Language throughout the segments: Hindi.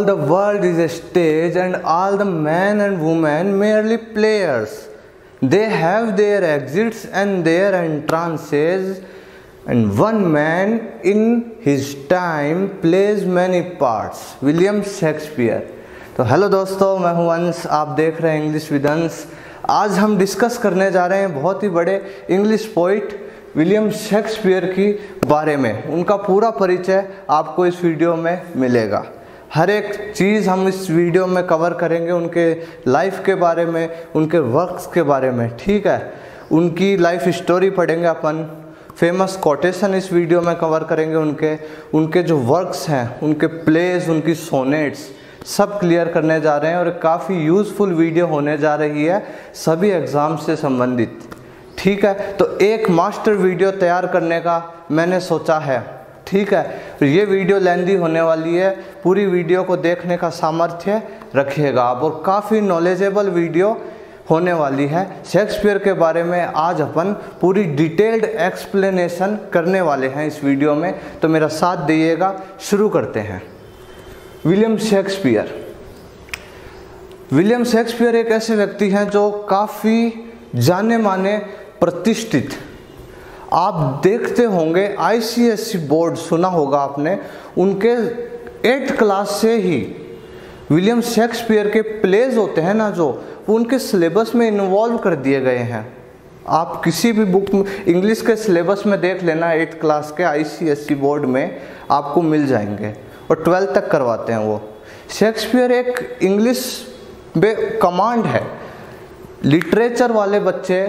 All the world is a stage and all the men and women merely players. They have their exits and their entrances, and one man in his time plays many parts. William Shakespeare. तो हेलो दोस्तों, मैं हूं अंश, आप देख रहे हैं इंग्लिश विद अंश। आज हम डिस्कस करने जा रहे हैं बहुत ही बड़े इंग्लिश पोइट विलियम शेक्सपियर की बारे में। उनका पूरा परिचय आपको इस वीडियो में मिलेगा। हर एक चीज़ हम इस वीडियो में कवर करेंगे, उनके लाइफ के बारे में, उनके वर्क्स के बारे में, ठीक है। उनकी लाइफ स्टोरी पढ़ेंगे अपन, फेमस कोटेशन इस वीडियो में कवर करेंगे, उनके जो वर्क्स हैं, उनके प्लेस, उनकी सोनेट्स सब क्लियर करने जा रहे हैं। और काफ़ी यूज़फुल वीडियो होने जा रही है सभी एग्ज़ाम से संबंधित, ठीक है। तो एक मास्टर वीडियो तैयार करने का मैंने सोचा है, ठीक है। तो ये वीडियो लेंदी होने वाली है, पूरी वीडियो को देखने का सामर्थ्य रखिएगा आप, और काफ़ी नॉलेजेबल वीडियो होने वाली है। शेक्सपियर के बारे में आज अपन पूरी डिटेल्ड एक्सप्लेनेशन करने वाले हैं इस वीडियो में, तो मेरा साथ दीजिएगा। शुरू करते हैं। William Shakespeare. विलियम शेक्सपियर एक ऐसे व्यक्ति हैं जो काफ़ी जाने माने, प्रतिष्ठित, आप देखते होंगे आईसीएसई बोर्ड सुना होगा आपने, उनके 8th क्लास से ही विलियम शेक्सपियर के प्लेज होते हैं ना, जो वो उनके सिलेबस में इन्वॉल्व कर दिए गए हैं। आप किसी भी बुक में इंग्लिश के सिलेबस में देख लेना, 8th क्लास के आईसीएसई बोर्ड में आपको मिल जाएंगे, और 12th तक करवाते हैं वो। शेक्सपियर एक इंग्लिश में कमांड है। लिटरेचर वाले बच्चे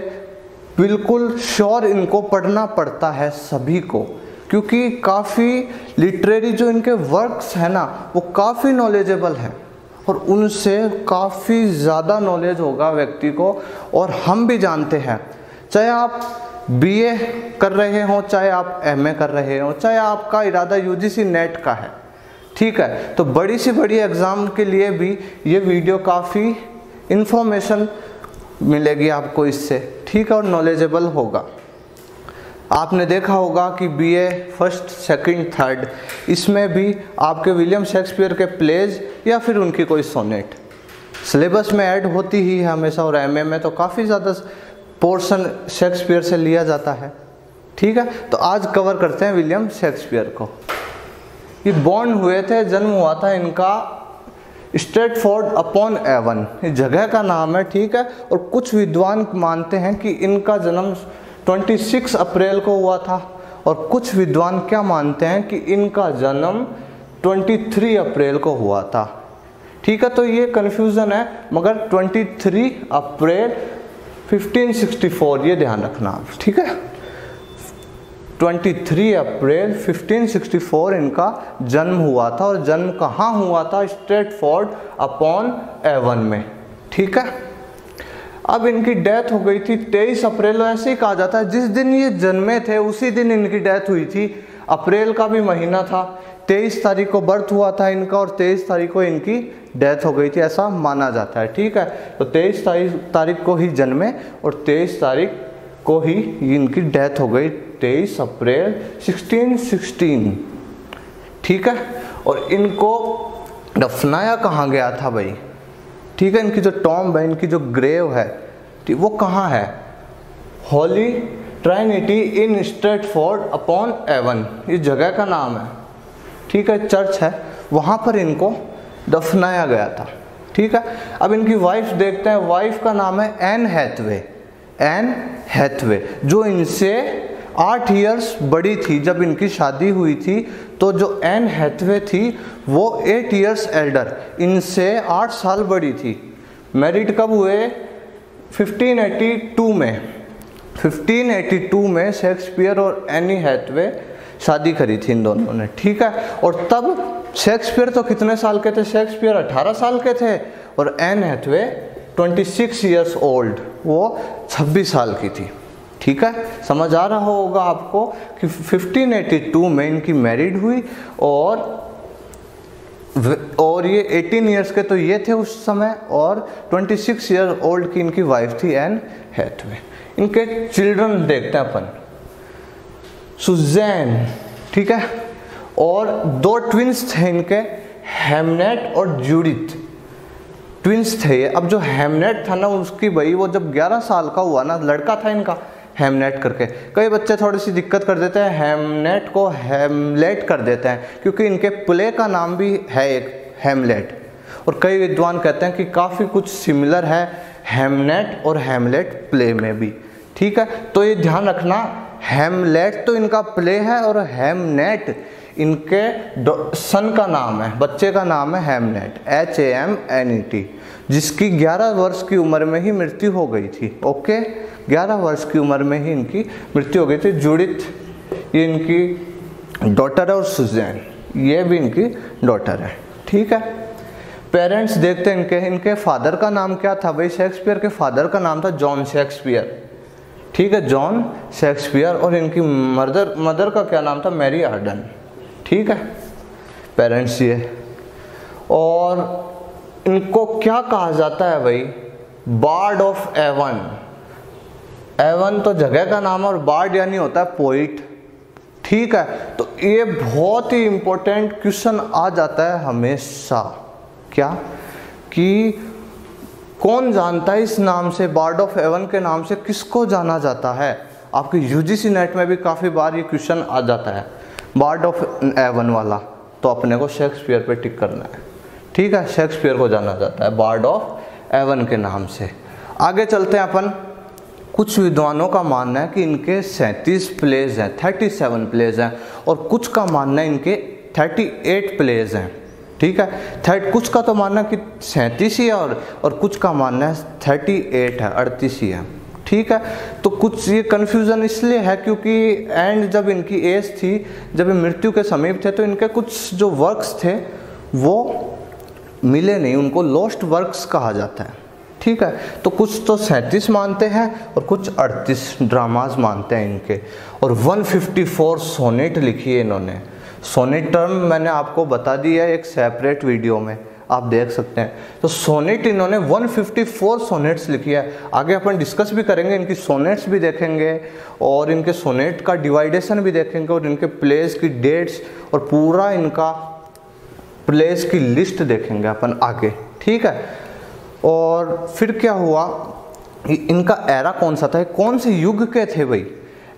बिल्कुल श्योर इनको पढ़ना पड़ता है सभी को, क्योंकि काफ़ी लिटरेरी जो इनके वर्क्स हैं ना, वो काफ़ी नॉलेजेबल हैं, और उनसे काफ़ी ज़्यादा नॉलेज होगा व्यक्ति को। और हम भी जानते हैं, चाहे आप बीए कर रहे हों, चाहे आप एमए कर रहे हों, चाहे आपका इरादा यूजीसी नेट का है, ठीक है, तो बड़ी से बड़ी एग्ज़ाम के लिए भी ये वीडियो काफ़ी इन्फॉर्मेशन मिलेगी आपको इससे, ठीक है, और नॉलेजेबल होगा। आपने देखा होगा कि बीए फर्स्ट, सेकंड, थर्ड, इसमें भी आपके विलियम शेक्सपियर के प्लेज या फिर उनकी कोई सोनेट सिलेबस में ऐड होती ही है हमेशा, और एमए में तो काफ़ी ज़्यादा पोर्शन शेक्सपियर से लिया जाता है, ठीक है। तो आज कवर करते हैं विलियम शेक्सपियर को। ये बॉर्न हुए थे, जन्म हुआ था इनका स्ट्रेटफोर्ड अपॉन एवन, ये जगह का नाम है, ठीक है। और कुछ विद्वान मानते हैं कि इनका जन्म 26 अप्रैल को हुआ था, और कुछ विद्वान क्या मानते हैं कि इनका जन्म 23 अप्रैल को हुआ था, ठीक है। तो ये कन्फ्यूज़न है, मगर 23 अप्रैल 1564 ये ध्यान रखना आप, ठीक है। 23 अप्रैल 1564 इनका जन्म हुआ था, और जन्म कहाँ हुआ था? स्ट्रेटफोर्ड अपॉन एवन में, ठीक है। अब इनकी डेथ हो गई थी 23 अप्रैल, ऐसे ही कहा जाता है जिस दिन ये जन्मे थे उसी दिन इनकी डेथ हुई थी। अप्रैल का भी महीना था, 23 तारीख को बर्थ हुआ था इनका, और 23 तारीख को इनकी डेथ हो गई थी, ऐसा माना जाता है, ठीक है। तो 23 तारीख को ही जन्मे, और 23 तारीख को ही इनकी डेथ हो गई, 23 अप्रैल 1616, ठीक है। और इनको दफनाया कहाँ गया था भाई, ठीक है। इनकी जो टॉम्ब है, इनकी जो ग्रेव है, ठीक, वो कहाँ है? होली ट्राइनिटी इन स्ट्रेटफोर्ड अपॉन एवन, इस जगह का नाम है, ठीक है, चर्च है, वहाँ पर इनको दफनाया गया था, ठीक है। अब इनकी वाइफ देखते हैं, वाइफ का नाम है एन हैथवे। एन हैथवे जो इनसे 8 इयर्स बड़ी थी। जब इनकी शादी हुई थी तो जो एन हैथवे थी वो 8 इयर्स एल्डर, इनसे 8 साल बड़ी थी। मैरिड कब हुए? 1582 में। 1582 में शेक्सपियर और एनी हैथवे शादी करी थी इन दोनों ने, ठीक है। और तब शेक्सपियर तो कितने साल के थे? शेक्सपियर 18 साल के थे, और एन हैथवे 26 इयर्स ओल्ड, वो 26 साल की थी, ठीक है। समझ आ रहा होगा आपको कि 1582 में इनकी मैरिड हुई, और ये 18 इयर्स के तो ये थे उस समय, और 26 ईयर ओल्ड की इनकी वाइफ थी एन हैथवे। इनके चिल्ड्रन देखते हैं अपन, सुजैन, ठीक है, और 2 ट्विंस थे इनके, हेमनेट और जूडिथ ट्विंस थे ये। अब जो हेमनेट था ना उसकी भाई वो जब 11 साल का हुआ ना, लड़का था इनका हेमनेट करके, कई बच्चे थोड़ी सी दिक्कत कर देते हैं, हेमनेट को हेमलेट कर देते हैं क्योंकि इनके प्ले का नाम भी है एक हेमलेट, और कई विद्वान कहते हैं कि काफ़ी कुछ सिमिलर है हेमनेट और हेमलेट प्ले में भी। ठीक है, तो ये ध्यान रखना, हेमलेट तो इनका प्ले है और हेमनेट इनके सन का नाम है, बच्चे का नाम है हेमनेट, HAMNET, जिसकी 11 वर्ष की उम्र में ही मृत्यु हो गई थी। ओके, 11 वर्ष की उम्र में ही इनकी मृत्यु हो गई थी। जूडिथ ये इनकी डॉटर है और सुजैन ये भी इनकी डॉटर है। ठीक है, पेरेंट्स देखते हैं इनके फादर का नाम क्या था भाई, शेक्सपियर के फादर का नाम था जॉन शेक्सपियर। ठीक है, जॉन शेक्सपियर, और इनकी मदर का क्या नाम था, मैरी आर्डन। ठीक है, पेरेंट्स ये, और इनको क्या कहा जाता है भाई, बार्ड ऑफ एवन। एवन तो जगह का नाम है और बार्ड यानी होता है पोइट। ठीक है, तो ये बहुत ही इंपॉर्टेंट क्वेश्चन आ जाता है हमेशा, क्या कि कौन जानता है इस नाम से, बार्ड ऑफ एवन के नाम से किसको जाना जाता है। आपके यूजीसी नेट में भी काफ़ी बार ये क्वेश्चन आ जाता है, बार्ड ऑफ एवन वाला, तो अपने को शेक्सपियर पे टिक करना है। ठीक है, शेक्सपियर को जाना जाता है बार्ड ऑफ एवन के नाम से। आगे चलते हैं अपन। कुछ विद्वानों का मानना है कि इनके 37 प्लेज हैं, 37 प्लेज हैं, और कुछ का मानना है इनके 38 प्लेज हैं। ठीक है, कुछ का तो मानना है कि 37 ही है और कुछ का मानना है 38 है, 38 ही है। ठीक है, तो कुछ ये कन्फ्यूज़न इसलिए है क्योंकि एंड जब इनकी एज थी, जब ये मृत्यु के समीप थे, तो इनके कुछ जो वर्क्स थे वो मिले नहीं, उनको लॉस्ट वर्क्स कहा जाता है। ठीक है, तो कुछ तो 37 मानते हैं और कुछ 38 ड्रामाज मानते हैं इनके, और 154 सोनेट लिखी है इन्होंने। सोनेट टर्म मैंने आपको बता दी है एक सेपरेट वीडियो में, आप देख सकते हैं। तो सोनेट इन्होंने 154 सोनेट्स लिखी है। आगे अपन डिस्कस भी करेंगे, इनकी सोनेट्स भी देखेंगे और इनके सोनेट का डिवाइडेशन भी देखेंगे और इनके प्लेस की डेट्स और पूरा इनका प्लेस की लिस्ट देखेंगे अपन आगे। ठीक है, और फिर क्या हुआ, इनका एरा कौन सा था, कौन से युग के थे भाई,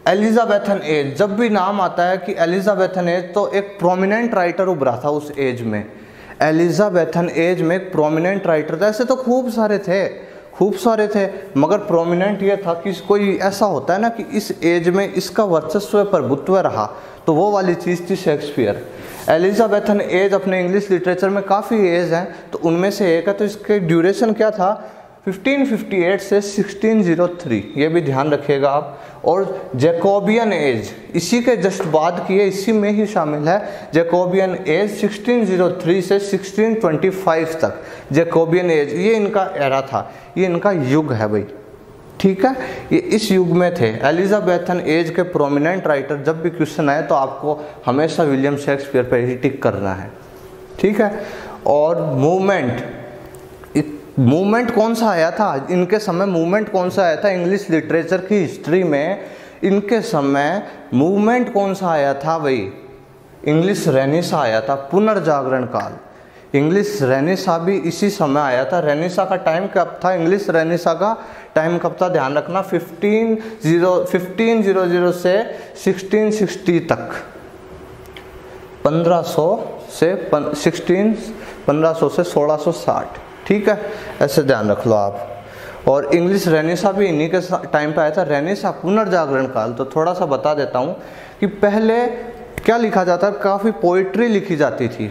एलिजाबेथन एज। जब भी नाम आता है कि एलिजाबेथन एज, तो एक प्रोमिनेंट राइटर उभरा था उस एज में। एलिजाबेथन एज में एक प्रोमिनेंट राइटर था, ऐसे तो खूब सारे थे, मगर प्रोमिनेंट ये था कि कोई ऐसा होता है ना कि इस एज में इसका वर्चस्व प्रभुत्व रहा, तो वो वाली चीज़ थी शेक्सपियर। एलिजाबेथन एज अपने इंग्लिश लिटरेचर में काफ़ी एज हैं, तो उनमें से एक है, तो इसके ड्यूरेशन क्या था, 1558 से 1603, ये भी ध्यान रखिएगा आप। और जैकोबियन एज इसी के जस्ट बाद की है, इसी में ही शामिल है जैकोबियन एज 1603 से 1625 तक। जैकोबियन एज ये इनका एरा था, ये इनका युग है भाई। ठीक है, ये इस युग में थे। एलिजाबेथन एज के प्रोमिनेंट राइटर, जब भी क्वेश्चन आए तो आपको हमेशा विलियम शेक्सपियर पर ही टिक करना है। ठीक है, और मूवमेंट कौन सा आया था इनके समय, मूवमेंट कौन सा आया था इंग्लिश लिटरेचर की हिस्ट्री में, इनके समय मूवमेंट कौन सा आया था भाई, इंग्लिश रेनेसां आया था, पुनर्जागरण काल। इंग्लिश रेनेसां भी इसी समय आया था। रेनेसां का टाइम कब था, इंग्लिश रेनेसां का टाइम कब था, ध्यान रखना, 1500 से 1660 तक, 1500 से 1660। ठीक है, ऐसे ध्यान रख लो आप। और इंग्लिश रेनेसां भी इन्हीं के टाइम पे आया था। रेनेसां पुनर्जागरण काल, तो थोड़ा सा बता देता हूँ कि पहले क्या लिखा जाता, काफ़ी पोइट्री लिखी जाती थी,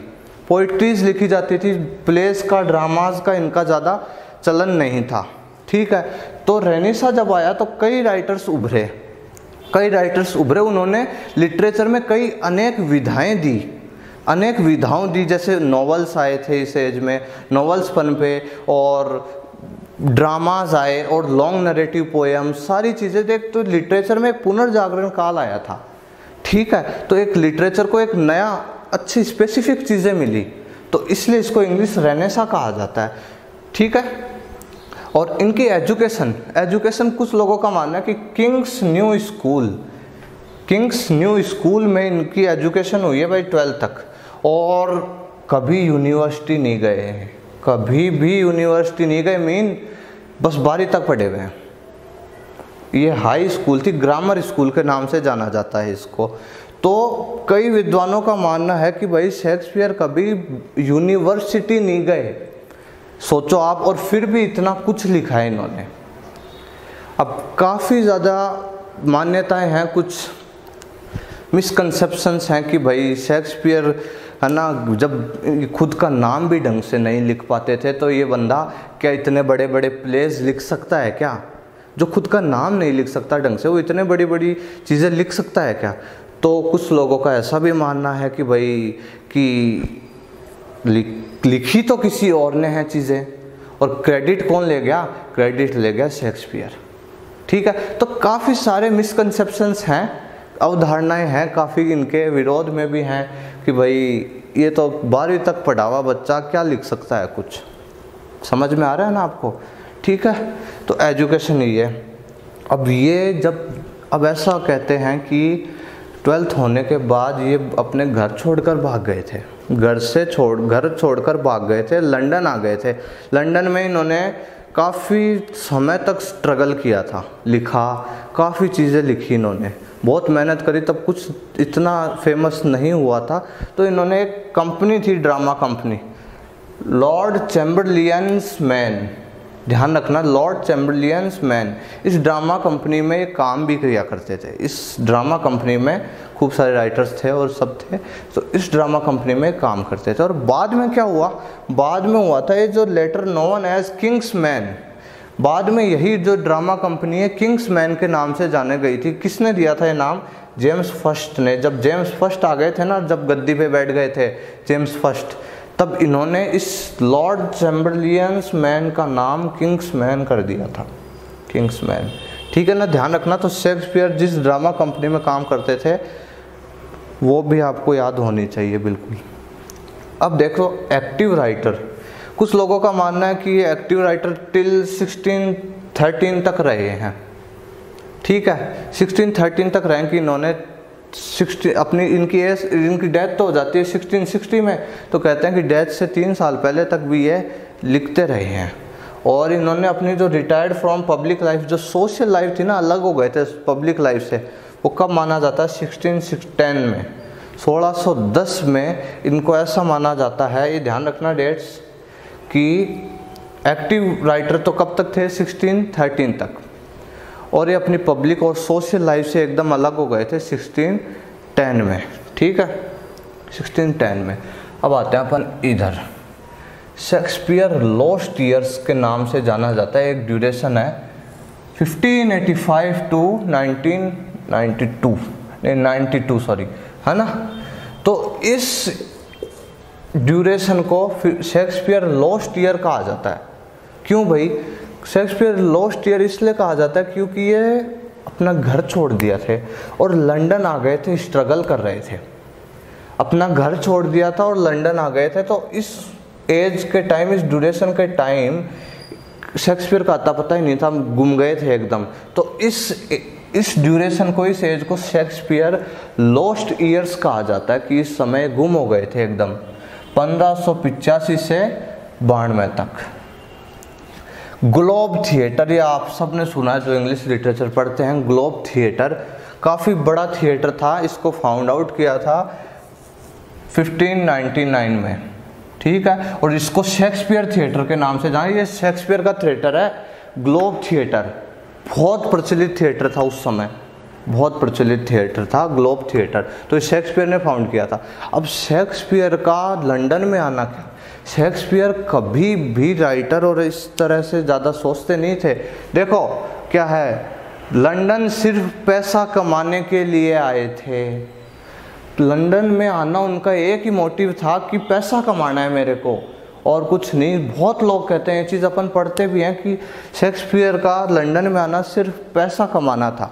पोइट्रीज लिखी जाती थी, प्लेस का, ड्रामाज का इनका ज़्यादा चलन नहीं था। ठीक है, तो रेनेसां जब आया तो कई राइटर्स उभरे, उन्होंने लिटरेचर में कई अनेक विधाओं दी, जैसे नॉवेल्स आए थे इस एज में, नॉवेल्स पनपे, और ड्रामाज आए और लॉन्ग नरेटिव पोएम, सारी चीज़ें देख, तो लिटरेचर में पुनर्जागरण काल आया था। ठीक है, तो एक लिटरेचर को एक नया अच्छी स्पेसिफिक चीज़ें मिली, तो इसलिए इसको इंग्लिश रेनेसां कहा जाता है। ठीक है, और इनकी एजुकेशन कुछ लोगों का मानना है कि किंग्स न्यू स्कूल में इनकी एजुकेशन हुई है भाई 12 तक, और कभी यूनिवर्सिटी नहीं गए हैं, कभी भी यूनिवर्सिटी नहीं गए, मीन बस 12वीं तक पढ़े हुए हैं। ये हाई स्कूल थी, ग्रामर स्कूल के नाम से जाना जाता है इसको। तो कई विद्वानों का मानना है कि भाई शेक्सपियर कभी यूनिवर्सिटी नहीं गए, सोचो आप, और फिर भी इतना कुछ लिखा है इन्होंने। अब काफ़ी ज़्यादा मान्यताएं हैं, कुछ मिसकंसेप्शंस हैं कि भाई शेक्सपियर है ना, जब खुद का नाम भी ढंग से नहीं लिख पाते थे तो ये बंदा क्या इतने बड़े बड़े प्लेस लिख सकता है क्या? जो खुद का नाम नहीं लिख सकता ढंग से, वो इतने बड़ी बड़ी चीज़ें लिख सकता है क्या? तो कुछ लोगों का ऐसा भी मानना है कि भाई कि लिखी तो किसी और ने है चीज़ें, और क्रेडिट कौन ले गया? क्रेडिट ले गया शेक्सपियर। ठीक है, तो काफ़ी सारे मिसकंसेप्शंस हैं, अवधारणाएं हैं, काफ़ी इनके विरोध में भी हैं कि भाई ये तो 12वीं तक पढ़ा हुआ बच्चा क्या लिख सकता है कुछ। समझ में आ रहा है ना आपको? ठीक है, तो एजुकेशन ही है। अब ऐसा कहते हैं कि 12th होने के बाद ये अपने घर छोड़कर भाग गए थे, घर छोड़कर भाग गए थे, लंदन आ गए थे। लंदन में इन्होंने काफ़ी समय तक स्ट्रगल किया था, लिखा, काफ़ी चीज़ें लिखी इन्होंने, बहुत मेहनत करी, तब कुछ इतना फेमस नहीं हुआ था। तो इन्होंने एक कंपनी थी, ड्रामा कंपनी, लॉर्ड चैम्बरलियंस मैन, ध्यान रखना, लॉर्ड चैम्बरलियंस मैन, इस ड्रामा कंपनी में ये काम भी किया करते थे। इस ड्रामा कंपनी में खूब सारे राइटर्स थे और सब थे, तो इस ड्रामा कंपनी में काम करते थे। और बाद में क्या हुआ? बाद में हुआ था ये जो letter known as King's Men, बाद में यही जो ड्रामा कंपनी है किंग्स मैन के नाम से जाने गई थी। किसने दिया था ये नाम? जेम्स फर्स्ट ने। जब जेम्स फर्स्ट आ गए थे ना, जब गद्दी पे बैठ गए थे जेम्स फर्स्ट, तब इन्होंने इस लॉर्ड चैम्बरलियंस मैन का नाम किंग्स मैन कर दिया था, किंग्स मैन। ठीक है ना, ध्यान रखना। तो शेक्सपियर जिस ड्रामा कंपनी में काम करते थे वो भी आपको याद होनी चाहिए बिल्कुल। अब देखो एक्टिव राइटर, कुछ लोगों का मानना है कि ये एक्टिव राइटर टिल 1613 तक रहे हैं। ठीक है, 1613 तक रहे कि इन्होंने इनकी डेथ तो हो जाती है 1660 में, तो कहते हैं कि डेथ से 3 साल पहले तक भी ये लिखते रहे हैं। और इन्होंने अपनी जो रिटायर्ड फ्रॉम पब्लिक लाइफ, जो सोशल लाइफ थी ना, अलग हो गए थे पब्लिक लाइफ से, वो कब माना जाता है? 1610 में, 1610 में इनको ऐसा माना जाता है। ये ध्यान रखना डेट्स कि एक्टिव राइटर तो कब तक थे? 1613 तक, और ये अपनी पब्लिक और सोशल लाइफ से एकदम अलग हो गए थे 1610 में। ठीक है, 1610 में। अब आते हैं अपन इधर, शेक्सपियर लॉस्ट ईयर्स के नाम से जाना जाता है। एक ड्यूरेशन है 1585 टू 1992 सॉरी, है ना। तो इस ड्यूरेशन को शेक्सपियर लॉस्ट ईयर कहा जाता है। क्यों भाई? शेक्सपियर लॉस्ट ईयर इसलिए कहा जाता है क्योंकि ये अपना घर छोड़ दिया थे और लंदन आ गए थे, स्ट्रगल कर रहे थे, अपना घर छोड़ दिया था और लंदन आ गए थे। तो इस एज के टाइम, इस ड्यूरेशन के टाइम शेक्सपियर का आता पता ही नहीं था, गुम गए थे एकदम। तो इस ड्यूरेशन को, इस एज को शेक्सपियर लॉस्ट ईयर्स कहा जाता है कि इस समय गुम हो गए थे एकदम, 1585 से 92 तक। ग्लोब थिएटर, ये आप सब ने सुना है जो इंग्लिश लिटरेचर पढ़ते हैं। ग्लोब थिएटर काफ़ी बड़ा थिएटर था, इसको फाउंड आउट किया था 1599 में। ठीक है, और इसको शेक्सपियर थिएटर के नाम से जाना, ये शेक्सपियर का थिएटर है। ग्लोब थिएटर बहुत प्रचलित थिएटर था उस समय, बहुत प्रचलित थिएटर था ग्लोब थिएटर, तो शेक्सपियर ने फाउंड किया था। अब शेक्सपियर का लंदन में आना क्या, शेक्सपियर कभी भी राइटर और इस तरह से ज़्यादा सोचते नहीं थे। देखो क्या है, लंदन सिर्फ पैसा कमाने के लिए आए थे। लंदन में आना उनका एक ही मोटिव था कि पैसा कमाना है मेरे को, और कुछ नहीं। बहुत लोग कहते हैं, ये चीज़ अपन पढ़ते भी हैं कि शेक्सपियर का लंदन में आना सिर्फ पैसा कमाना था।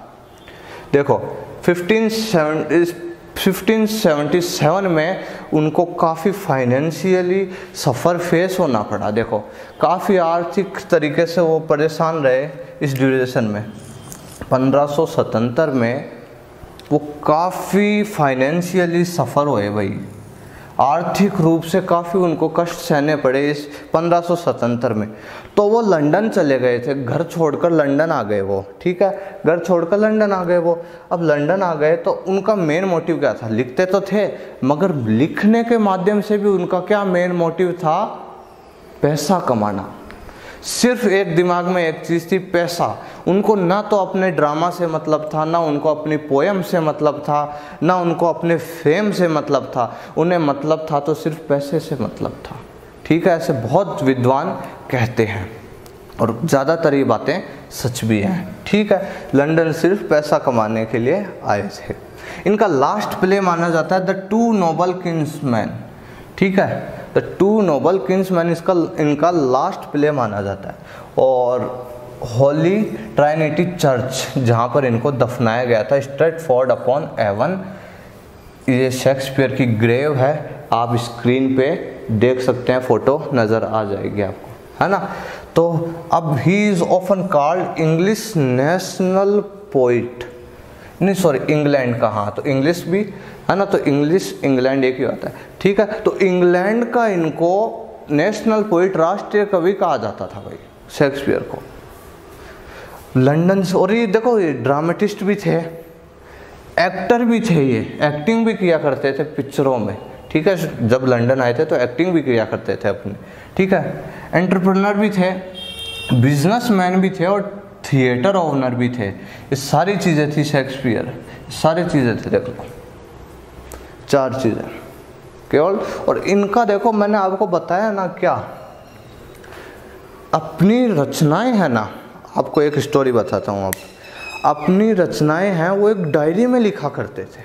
देखो 1577 में उनको काफ़ी फाइनेंशियली सफ़र फेस होना पड़ा। देखो काफ़ी आर्थिक तरीके से वो परेशान रहे इस ड्यूरेशन में। 1577 में वो काफ़ी फाइनेंशियली सफ़र हुए भाई, आर्थिक रूप से काफ़ी उनको कष्ट सहने पड़े इस 1577 में। तो वो लंदन चले गए थे, घर छोड़कर लंदन आ गए वो, ठीक है, घर छोड़कर लंदन आ गए वो। अब लंदन आ गए तो उनका मेन मोटिव क्या था? लिखते तो थे, मगर लिखने के माध्यम से भी उनका क्या मेन मोटिव था? पैसा कमाना। सिर्फ एक दिमाग में एक चीज़ थी, पैसा। उनको ना तो अपने ड्रामा से मतलब था, ना उनको अपनी पोएम से मतलब था, ना उनको अपने फेम से मतलब था, उन्हें मतलब था तो सिर्फ पैसे से मतलब था, ठीक है। ऐसे बहुत विद्वान कहते हैं और ज़्यादातर ये बातें सच भी हैं, ठीक है। लंदन सिर्फ पैसा कमाने के लिए आए थे। इनका लास्ट प्ले माना जाता है द टू नोबल किंग्समैन, ठीक है, द टू नोबल किंग्समैन इनका लास्ट प्ले माना जाता है। और होली ट्राइनिटी चर्च जहाँ पर इनको दफनाया गया था, स्ट्रेटफोर्ड अपॉन एवन, ये शेक्सपियर की ग्रेव है। आप स्क्रीन पे देख सकते हैं, फोटो नज़र आ जाएगी आपको, है ना। तो अब he is often called English national poet, नहीं सॉरी इंग्लैंड का, हाँ तो इंग्लिश भी है ना, तो इंग्लिश इंग्लैंड एक ही होता है, ठीक है। तो इंग्लैंड का इनको नेशनल पोइट, राष्ट्रीय कवि कहा जाता था भाई शेक्सपियर को। लंदन से, और ये देखो ये ड्रामेटिस्ट भी थे, एक्टर भी थे, ये एक्टिंग भी किया करते थे पिक्चरों में, ठीक है। जब लंदन आए थे तो एक्टिंग भी किया करते थे अपने, ठीक है। एंटरप्रेन्योर भी थे, बिजनेसमैन भी थे और थिएटर ओनर भी थे। ये सारी चीज़ें थी शेक्सपियर, सारी चीज़ें थे, देख लो 4 चीज़ें केवल। और इनका देखो मैंने आपको बताया ना, क्या अपनी रचनाएं हैं ना, आपको एक स्टोरी बताता हूँ। आप अपनी रचनाएं हैं वो एक डायरी में लिखा करते थे,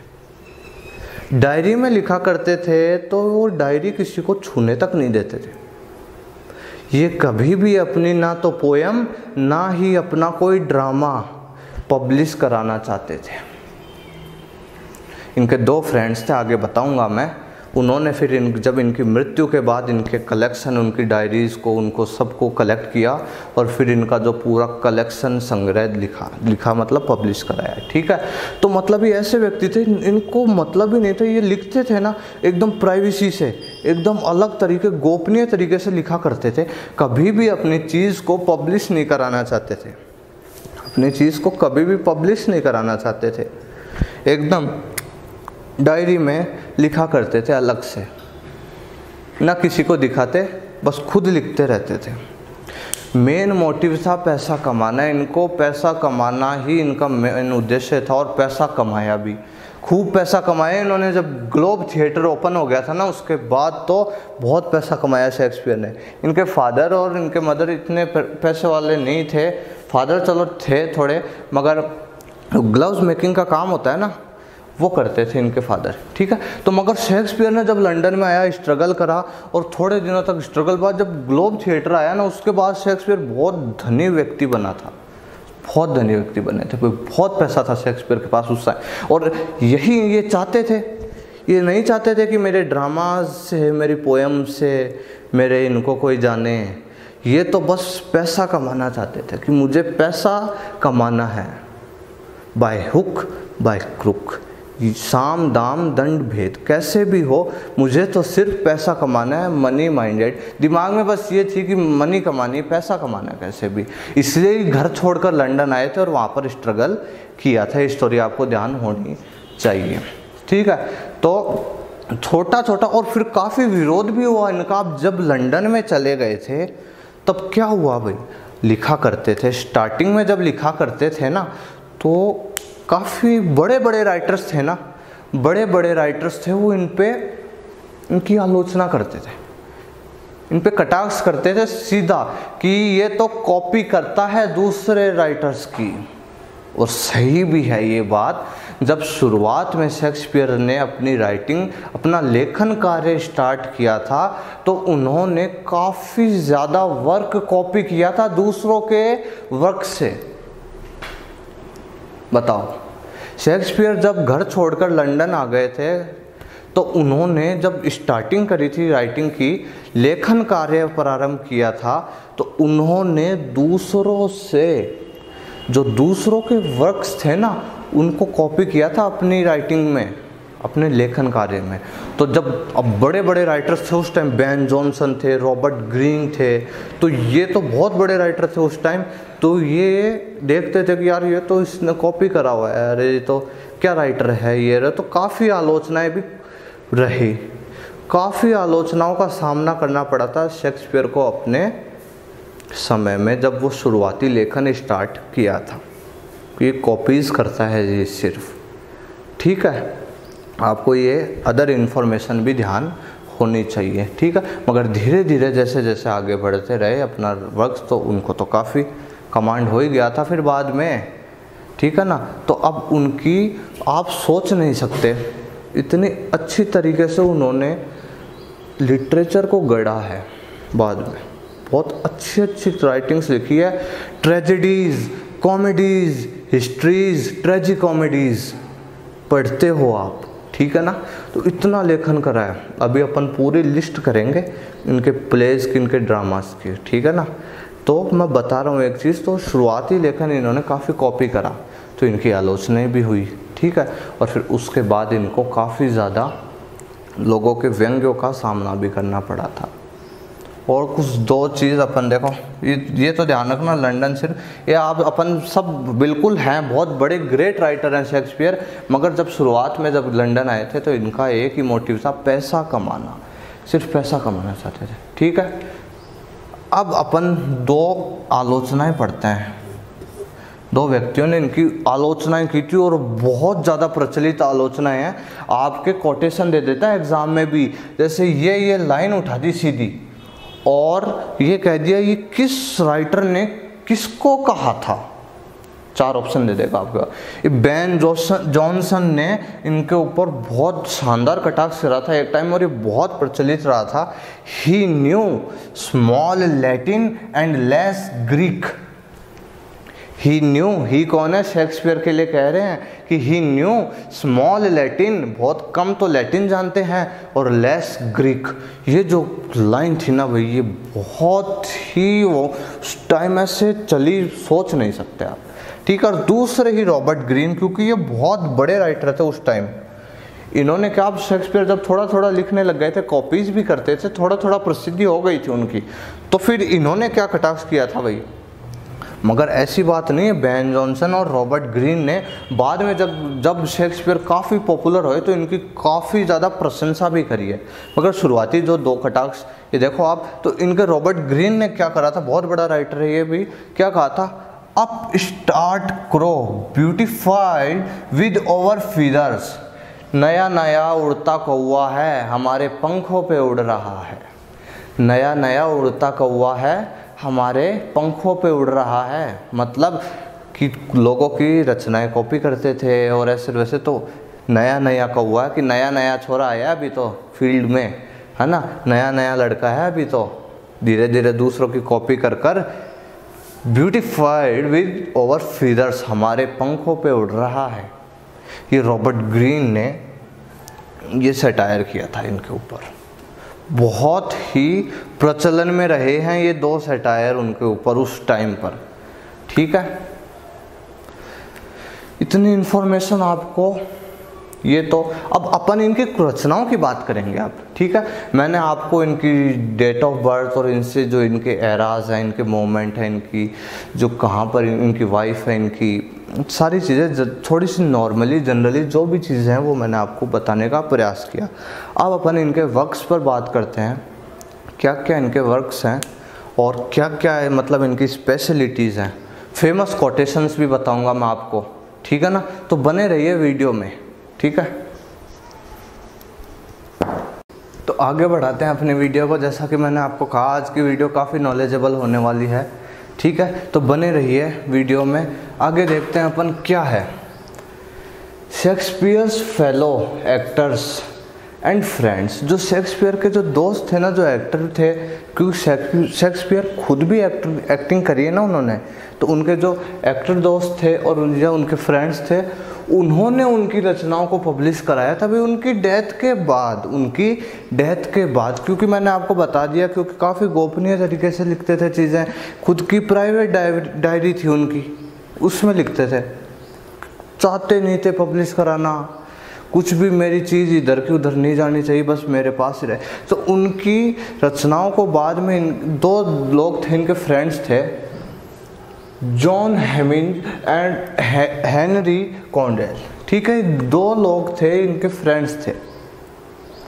डायरी में लिखा करते थे, तो वो डायरी किसी को छूने तक नहीं देते थे। ये कभी भी अपनी ना तो पोएम ना ही अपना कोई ड्रामा पब्लिश कराना चाहते थे। इनके 2 फ्रेंड्स थे, आगे बताऊंगा मैं। उन्होंने फिर जब इनकी मृत्यु के बाद इनके कलेक्शन, उनकी डायरीज़ को, उनको सबको कलेक्ट किया और फिर इनका जो पूरा कलेक्शन संग्रह लिखा मतलब पब्लिश कराया, ठीक है। तो मतलब ये ऐसे व्यक्ति थे, इनको मतलब ही नहीं था, ये लिखते थे ना एकदम प्राइवेसी से, एकदम अलग तरीके, गोपनीय तरीके से लिखा करते थे। कभी भी अपनी चीज़ को पब्लिश नहीं कराना चाहते थे, अपनी चीज़ को कभी भी पब्लिश नहीं कराना चाहते थे, एकदम डायरी में लिखा करते थे अलग से, ना किसी को दिखाते, बस खुद लिखते रहते थे। मेन मोटिव था पैसा कमाना, इनको पैसा कमाना ही इनका मेन उद्देश्य था और पैसा कमाया भी, खूब पैसा कमाया इन्होंने। जब ग्लोब थिएटर ओपन हो गया था ना, उसके बाद तो बहुत पैसा कमाया शेक्सपियर ने। इनके फादर और इनके मदर इतने पैसे वाले नहीं थे, फादर चलो थे थोड़े, मगर ग्लव्स मेकिंग का काम होता है ना, वो करते थे इनके फादर, ठीक है। तो मगर शेक्सपियर ने जब लंदन में आया, स्ट्रगल करा और थोड़े दिनों तक स्ट्रगल बाद जब ग्लोब थिएटर आया ना, उसके बाद शेक्सपियर बहुत धनी व्यक्ति बना था, बहुत धनी व्यक्ति बने थे, बहुत पैसा था शेक्सपियर के पास उस टाइम। और यही ये चाहते थे, ये नहीं चाहते थे कि मेरे ड्रामा से, मेरी पोएम से मेरे इनको कोई जाने, ये तो बस पैसा कमाना चाहते थे कि मुझे पैसा कमाना है, बाय हुक बाय क्रुक, साम दाम दंड भेद, कैसे भी हो मुझे तो सिर्फ पैसा कमाना है। मनी माइंडेड, दिमाग में बस ये थी कि मनी कमानी, पैसा कमाना कैसे भी, इसलिए ही घर छोड़कर लंदन आए थे और वहाँ पर स्ट्रगल किया था। स्टोरी आपको ध्यान होनी चाहिए, ठीक है। तो छोटा छोटा और फिर काफ़ी विरोध भी हुआ इनका। अब जब लंदन में चले गए थे तब क्या हुआ भाई, लिखा करते थे, स्टार्टिंग में जब लिखा करते थे ना, तो काफ़ी बड़े बड़े राइटर्स थे ना, बड़े बड़े राइटर्स थे, वो इनकी आलोचना करते थे, इन पे कटाक्ष करते थे सीधा कि ये तो कॉपी करता है दूसरे राइटर्स की। और सही भी है ये बात। जब शुरुआत में शेक्सपियर ने अपनी राइटिंग, अपना लेखन कार्य स्टार्ट किया था, तो उन्होंने काफ़ी ज़्यादा वर्क कॉपी किया था दूसरों के वर्क से। बताओ, शेक्सपियर जब घर छोड़कर लंदन आ गए थे तो उन्होंने जब स्टार्टिंग करी थी राइटिंग की, लेखन कार्य प्रारंभ किया था, तो उन्होंने दूसरों से, जो दूसरों के वर्क्स थे ना, उनको कॉपी किया था अपनी राइटिंग में। अपने लेखन कार्य में। तो जब अब बड़े बड़े राइटर्स थे उस टाइम, बेन जॉनसन थे, रॉबर्ट ग्रीन थे, तो ये तो बहुत बड़े राइटर थे उस टाइम। तो ये देखते थे कि यार ये तो इसने कॉपी करा हुआ है, अरे ये तो क्या राइटर है ये रहे। तो काफ़ी आलोचनाएं भी रही, काफ़ी आलोचनाओं का सामना करना पड़ा था शेक्सपियर को अपने समय में, जब वो शुरुआती लेखन स्टार्ट किया था। ये कॉपीज़ करता है ये सिर्फ, ठीक है। आपको ये अदर इन्फॉर्मेशन भी ध्यान होनी चाहिए, ठीक है। मगर धीरे धीरे जैसे जैसे आगे बढ़ते रहे अपना वर्क, तो उनको तो काफ़ी कमांड हो ही गया था फिर बाद में, ठीक है ना। तो अब उनकी आप सोच नहीं सकते, इतनी अच्छी तरीके से उन्होंने लिटरेचर को गढ़ा है। बाद में बहुत अच्छी अच्छी राइटिंग्स लिखी है, ट्रेजेडीज़, कॉमेडीज़, हिस्ट्रीज़, ट्रेजी कॉमेडीज़ पढ़ते हो आप, ठीक है ना। तो इतना लेखन करा है। अभी अपन पूरी लिस्ट करेंगे इनके प्लेज की, इनके ड्रामास की, ठीक है ना। तो मैं बता रहा हूँ एक चीज़, तो शुरुआती लेखन इन्होंने काफ़ी कॉपी करा, तो इनकी आलोचनाएं भी हुई, ठीक है। और फिर उसके बाद इनको काफ़ी ज़्यादा लोगों के व्यंग्यों का सामना भी करना पड़ा था। और कुछ दो चीज़ अपन देखो, ये तो ध्यान रखना, लंदन सिर्फ ये आप अपन सब बिल्कुल हैं, बहुत बड़े ग्रेट राइटर हैं शेक्सपियर, मगर जब शुरुआत में जब लंदन आए थे तो इनका एक ही मोटिव था, पैसा कमाना, सिर्फ पैसा कमाना चाहते थे, ठीक है। अब अपन दो आलोचनाएं पढ़ते हैं, दो व्यक्तियों ने इनकी आलोचनाएं की थी और बहुत ज़्यादा प्रचलित आलोचनाएं हैं। आपके कोटेशन दे देता है एग्ज़ाम में भी, जैसे ये लाइन उठा दी सीधी और ये कह दिया ये किस राइटर ने किसको कहा था, 4 ऑप्शन दे देगा आपको। ये बेन जॉनसन ने इनके ऊपर बहुत शानदार कटाक्ष करा था एक टाइम, और ये बहुत प्रचलित रहा था। He knew small Latin and less Greek. He knew, he कौन है, शेक्सपियर के लिए कह रहे हैं कि ही न्यू स्मॉल लैटिन, बहुत कम तो लैटिन जानते हैं, और लेस ग्रीक। ये जो लाइन थी ना भाई, ये बहुत ही वो उस टाइम ऐसे चली, सोच नहीं सकते आप, ठीक है। और दूसरे ही रॉबर्ट ग्रीन, क्योंकि ये बहुत बड़े राइटर थे उस टाइम, इन्होंने क्या, शेक्सपियर जब थोड़ा थोड़ा लिखने लग गए थे, कॉपीज़ भी करते थे, थोड़ा थोड़ा प्रसिद्धि हो गई थी उनकी, तो फिर इन्होंने क्या कटाक्ष किया था भाई। मगर ऐसी बात नहीं है, बेन जॉनसन और रॉबर्ट ग्रीन ने बाद में जब शेक्सपियर काफ़ी पॉपुलर हुए तो इनकी काफ़ी ज़्यादा प्रशंसा भी करी है। मगर शुरुआती जो दो कटाक्ष ये देखो आप, तो इनके रॉबर्ट ग्रीन ने क्या करा था, बहुत बड़ा राइटर है ये भी, क्या कहा था, up start crow beautified with over feathers. नया नया उड़ता कौवा है, हमारे पंखों पे उड़ रहा है। नया नया उड़ता कौवा है, हमारे पंखों पे उड़ रहा है, मतलब कि लोगों की रचनाएं कॉपी करते थे और ऐसे वैसे। तो नया नया कौवा कि नया नया छोरा आया अभी तो फील्ड में, है ना, नया नया लड़का है अभी तो, धीरे धीरे दूसरों की कॉपी कर कर ब्यूटिफाइड विद ओवर फीदर्स, हमारे पंखों पे उड़ रहा है। ये रॉबर्ट ग्रीन ने ये सटायर किया था इनके ऊपर, बहुत ही प्रचलन में रहे हैं ये दो सटायर उनके ऊपर उस टाइम पर, ठीक है। इतनी इन्फॉर्मेशन आपको, ये तो अब अपन इनकी रचनाओं की बात करेंगे आप, ठीक है। मैंने आपको इनकी डेट ऑफ बर्थ और इनसे जो इनके एराज हैं, इनके मोमेंट हैं, इनकी जो कहाँ पर इनकी वाइफ है, इनकी सारी चीज़ें थोड़ी सी नॉर्मली जनरली जो भी चीज़ें हैं वो मैंने आपको बताने का प्रयास किया। अब अपन इनके वर्क्स पर बात करते हैं, क्या क्या इनके वर्क्स हैं और क्या क्या है, मतलब इनकी स्पेशलिटीज़ हैं। फेमस कोटेशंस भी बताऊंगा मैं आपको, ठीक है ना। तो बने रहिए वीडियो में, ठीक है। तो आगे बढ़ाते हैं अपनी वीडियो को। जैसा कि मैंने आपको कहा, आज की वीडियो काफ़ी नॉलेजेबल होने वाली है, ठीक है। तो बने रहिए वीडियो में, आगे देखते हैं अपन क्या है। Shakespeare's fellow actors and friends, जो शेक्सपियर के जो दोस्त थे ना, जो एक्टर थे, क्योंकि शेक्सपियर खुद भी एक्टिंग करी है ना उन्होंने, तो उनके जो एक्टर दोस्त थे और जो उनके फ्रेंड्स थे, उन्होंने उनकी रचनाओं को पब्लिश कराया था भी उनकी डेथ के बाद, क्योंकि मैंने आपको बता दिया, क्योंकि काफ़ी गोपनीय तरीके से लिखते थे चीज़ें, खुद की प्राइवेट डायरी थी उनकी, उसमें लिखते थे, चाहते नहीं थे पब्लिश कराना, कुछ भी मेरी चीज़ इधर की उधर नहीं जानी चाहिए, बस मेरे पास ही रहे। तो उनकी रचनाओं को बाद में दो लोग थे, इनके फ्रेंड्स थे, John Heming and Henry Condell. ठीक है, दो लोग थे, इनके फ्रेंड्स थे।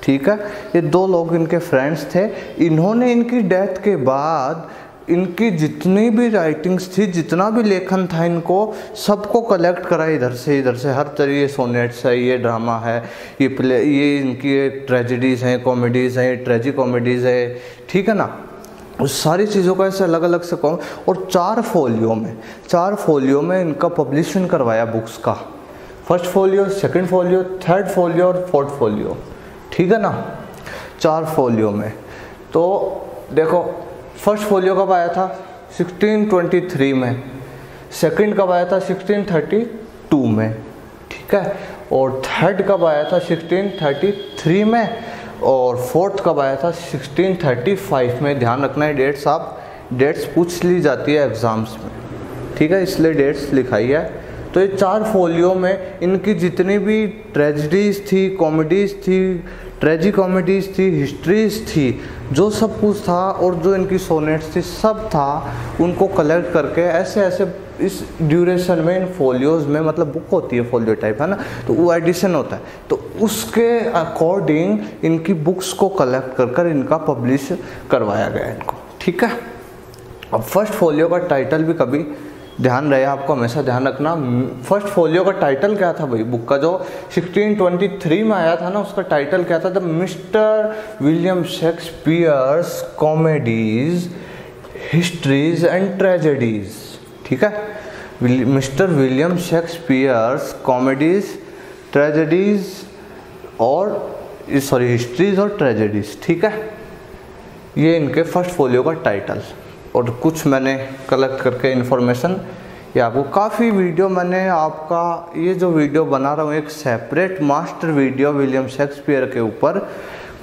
ठीक है, ये दो लोग इनके फ्रेंड्स थे। इन्होंने इनकी डेथ के बाद इनकी जितनी भी राइटिंग्स थी, जितना भी लेखन था, इनको सबको कलेक्ट करा इधर से हर तरह। ये सोनेट्स है, ये ड्रामा है, ये प्ले, ये इनकी ट्रेजेडीज़ हैं, कॉमेडीज़ हैं, ट्रेजी कॉमेडीज़ है। ठीक है ना, उस सारी चीज़ों का ऐसे अलग अलग से कौन, और 4 फोलियो में इनका पब्लिशन करवाया बुक्स का। First folio, second folio, third folio और फोर्थ फोलियो। ठीक है ना, 4 फोलियो में। तो देखो, फर्स्ट फोलियो कब आया था? 1623 में। सेकंड कब आया था? 1632 में। ठीक है, और थर्ड कब आया था? 1633 में। और फोर्थ कब आया था? 1635 में। ध्यान रखना है डेट्स, आप डेट्स पूछ ली जाती है एग्ज़ाम्स में। ठीक है, इसलिए डेट्स लिखाई है। तो ये 4 फोलियो में इनकी जितनी भी ट्रेजेडीज़ थी, कॉमेडीज़ थी, ट्रेजी कॉमेडीज़ थी, हिस्ट्रीज़ थी, जो सब कुछ था, और जो इनकी सोनेट्स थी, सब था, उनको कलेक्ट करके ऐसे इस ड्यूरेशन में, इन फोलियोज़ में, मतलब बुक होती है फोलियो टाइप, है ना, तो वो एडिशन होता है, तो उसके अकॉर्डिंग इनकी बुक्स को कलेक्ट कर इनका पब्लिश करवाया गया इनको। ठीक है, अब फर्स्ट फोलियो का टाइटल भी कभी ध्यान रहे, आपको हमेशा ध्यान रखना। फर्स्ट फोलियो का टाइटल क्या था भाई? बुक का जो 1623 में आया था ना, उसका टाइटल क्या था? The mister William Shakespeare's comedies, histories and tragedies. ठीक है, mister William Shakespeare's comedies, tragedies और हिस्ट्रीज और ट्रेजेडीज। ठीक है, ये इनके फर्स्ट फोलियो का टाइटल। और कुछ मैंने कलेक्ट करके इन्फॉर्मेशन, ये आपको काफ़ी वीडियो मैंने आपका ये जो वीडियो बना रहा हूँ, एक separate master video William Shakespeare के ऊपर,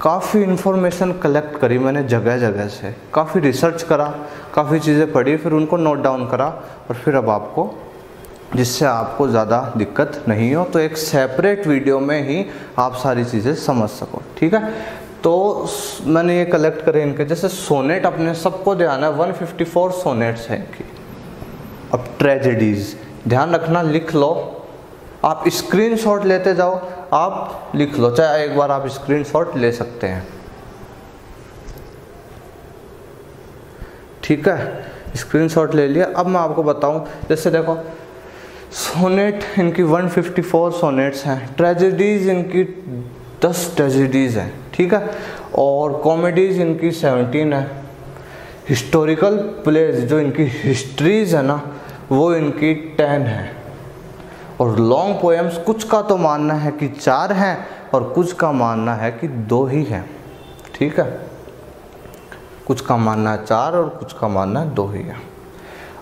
काफ़ी इन्फॉर्मेशन कलेक्ट करी मैंने जगह जगह से, काफ़ी रिसर्च करा, काफ़ी चीज़ें पढ़ी, फिर उनको नोट डाउन करा, और फिर अब आपको, जिससे आपको ज़्यादा दिक्कत नहीं हो, तो एक सेपरेट वीडियो में ही आप सारी चीज़ें समझ सको। ठीक है, तो मैंने ये कलेक्ट करे इनके, जैसे सोनेट अपने सबको ध्यान है, 154 सोनेट्स हैं इनकी। अब ट्रेजेडीज़ ध्यान रखना, लिख लो, आप स्क्रीनशॉट लेते जाओ, आप लिख लो, चाहे एक बार आप स्क्रीनशॉट ले सकते हैं। ठीक है, स्क्रीनशॉट ले लिया। अब मैं आपको बताऊं, जैसे देखो, सोनेट इनकी 154 सोनेट्स हैं, ट्रेजेडीज़ इनकी 10 ट्रेजेडीज़ हैं। ठीक है, और कॉमेडीज़ इनकी 17 है, हिस्टोरिकल प्लेज जो इनकी हिस्ट्रीज़ है ना, वो इनकी 10 है, और लॉन्ग पोएम्स कुछ का तो मानना है कि 4 हैं, और कुछ का मानना है कि 2 ही हैं। ठीक है, कुछ का मानना है 4 और कुछ का मानना है 2 ही है।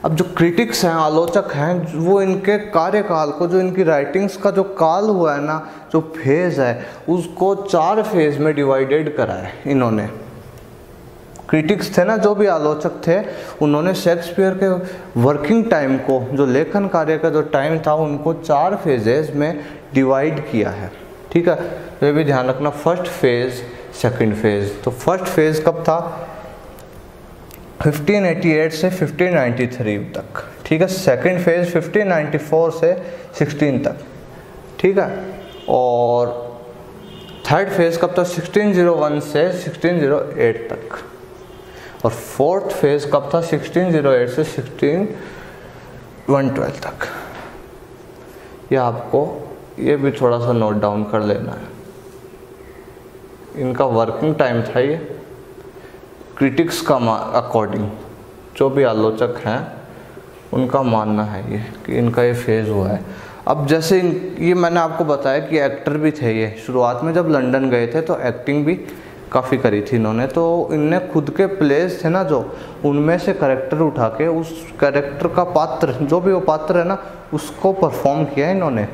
अब जो क्रिटिक्स हैं, आलोचक हैं, वो इनके कार्यकाल को, जो इनकी राइटिंग्स का जो काल हुआ है ना, जो फेज़ है, उसको 4 फेज़ में डिवाइडेड करा है इन्होंने। क्रिटिक्स थे ना, जो भी आलोचक थे, उन्होंने शेक्सपियर के वर्किंग टाइम को, जो लेखन कार्य का जो टाइम था, उनको 4 फेजेस में डिवाइड किया है। ठीक है, ये भी ध्यान रखना, फर्स्ट फेज़, सेकंड फेज़। तो फर्स्ट फेज़ कब था? 1588 से 1593 तक। ठीक है, सेकंड फेज़ 1594 से 16 तक। ठीक है, और थर्ड फेज़ कब था? 1601 से 1608 तक। और फोर्थ फेज़ कब था? 1608 से 1612 तक। ये आपको ये भी थोड़ा सा नोट डाउन कर लेना है, इनका वर्किंग टाइम था ये। क्रिटिक्स का अकॉर्डिंग, जो भी आलोचक हैं, उनका मानना है ये कि इनका ये फेज़ हुआ है। अब जैसे ये मैंने आपको बताया कि एक्टर भी थे ये, शुरुआत में जब लंदन गए थे तो एक्टिंग भी काफ़ी करी थी इन्होंने। तो इनने खुद के प्लेस थे ना, जो उनमें से कैरेक्टर उठा के उस कैरेक्टर का पात्र, जो भी वो पात्र है ना, उसको परफॉर्म किया इन्होंने।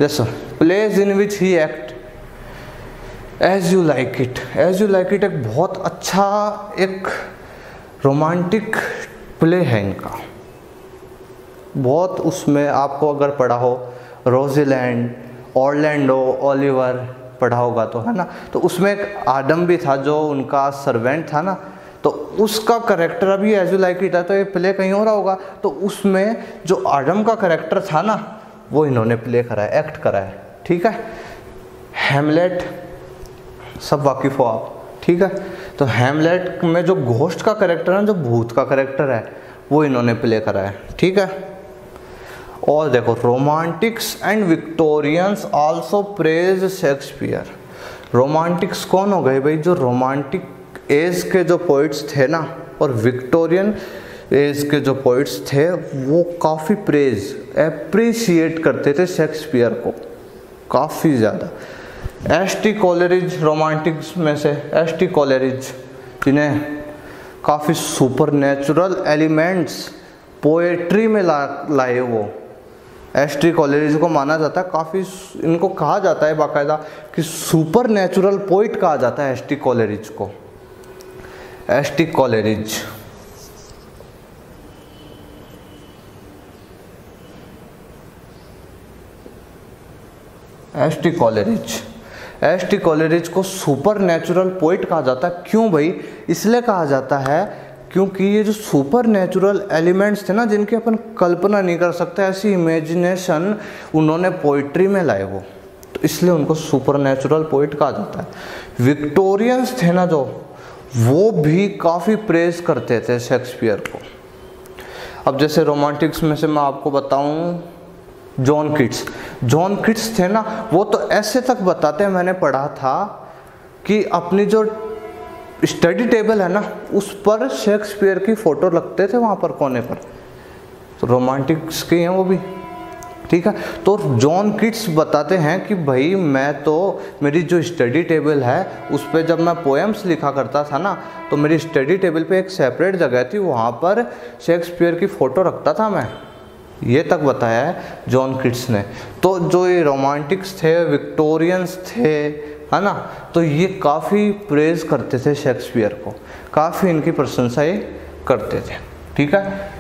जैसे place in which he act, as you like it. As you like it एक बहुत अच्छा एक रोमांटिक प्ले है इनका, बहुत। उसमें आपको अगर पढ़ा हो रोज़लैंड ऑरलैंडो, ओलिवर पढ़ा होगा तो, है ना। तो उसमें एक आदम भी था जो उनका सर्वेंट था ना, तो उसका करेक्टर अभी एज यू लाइक इट है, तो ये प्ले कहीं हो रहा होगा। तो उसमें जो आदम का करेक्टर था ना, वो इन्होंने प्ले करा है, एक्ट करा है, ठीक है। हैमलेट सब वाकिफ हो आप, ठीक है। तो हैमलेट में जो घोस्ट का करेक्टर है, जो भूत का करेक्टर है, वो इन्होंने प्ले करा है, ठीक है। और देखो, Romantics and Victorians also praise Shakespeare. Romantics कौन हो गए भाई? जो रोमांटिक एज के जो पोइट्स थे ना, और विक्टोरियन एज के जो पोइट्स थे, वो काफ़ी प्रेज, एप्रिशिएट करते थे शेक्सपियर को काफ़ी ज़्यादा। एस.टी. कोलेरिज रोमांटिक्स में से, एस.टी. कोलेरिज जिन्हें काफ़ी सुपर नेचुरल एलिमेंट्स पोएट्री में लाए वो एस.टी. कोलेरिज को माना जाता है, काफ़ी इनको कहा जाता है बाकायदा कि सुपर नेचुरल पोइट कहा जाता है एस.टी. कोलेरिज को। एस.टी. कोलेरिज एस.टी. कोलेरिज एस.टी. कोलेरिज को सुपर नेचुरल पोइट कहा जाता है। क्यों भाई? इसलिए कहा जाता है क्योंकि ये जो सुपर नेचुरल एलिमेंट्स थे ना, जिनकी अपन कल्पना नहीं कर सकते, ऐसी इमेजिनेशन उन्होंने पोइट्री में लाए वो, तो इसलिए उनको सुपर नेचुरल पोइट कहा जाता है। विक्टोरियंस थे ना जो, वो भी काफ़ी प्रेज करते थे शेक्सपियर को। अब जैसे रोमांटिक्स में से मैं आपको बताऊं, जॉन किट्स थे ना, वो तो ऐसे तक बताते हैं, मैंने पढ़ा था कि अपनी जो स्टडी टेबल है ना, उस पर शेक्सपियर की फ़ोटो रखते थे वहाँ पर कोने पर। तो रोमांटिक्स के हैं वो भी, ठीक है। तो जॉन किट्स बताते हैं कि भाई मैं तो, मेरी जो स्टडी टेबल है उस पर जब मैं पोएम्स लिखा करता था ना, तो मेरी स्टडी टेबल पे एक सेपरेट जगह थी, वहाँ पर शेक्सपियर की फ़ोटो रखता था मैं। ये तक बताया है जॉन किट्स ने। तो जो ये रोमांटिक्स थे, विक्टोरियंस थे, है ना, तो ये काफ़ी प्रेज करते थे शेक्सपियर को, काफ़ी इनकी प्रशंसा ये करते थे, ठीक है।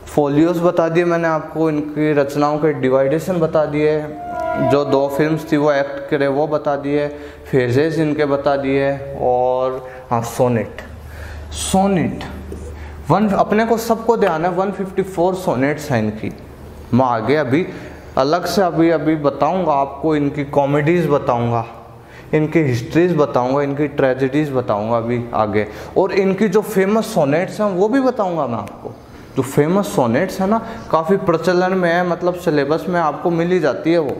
फोलियोस बता दिए मैंने आपको, इनकी रचनाओं के डिवाइडेशन बता दिए, जो 2 फिल्म्स थी वो एक्ट करे वो बता दिए, फेजेस इनके बता दिए, और हाँ सोनेट अपने को सबको ध्यान है 154 सोनेट्स हैं इनकी। मैं आगे अभी अलग से अभी बताऊंगा आपको, इनकी कॉमेडीज़ बताऊंगा, इनकी हिस्ट्रीज बताऊंगा, इनकी ट्रेजेडीज़ बताऊंगा अभी आगे, और इनकी जो फेमस सोनेट्स हैं वो भी बताऊंगा मैं आपको। जो फेमस सोनेट्स हैं ना, काफ़ी प्रचलन में है, मतलब सिलेबस में आपको मिल ही जाती है वो,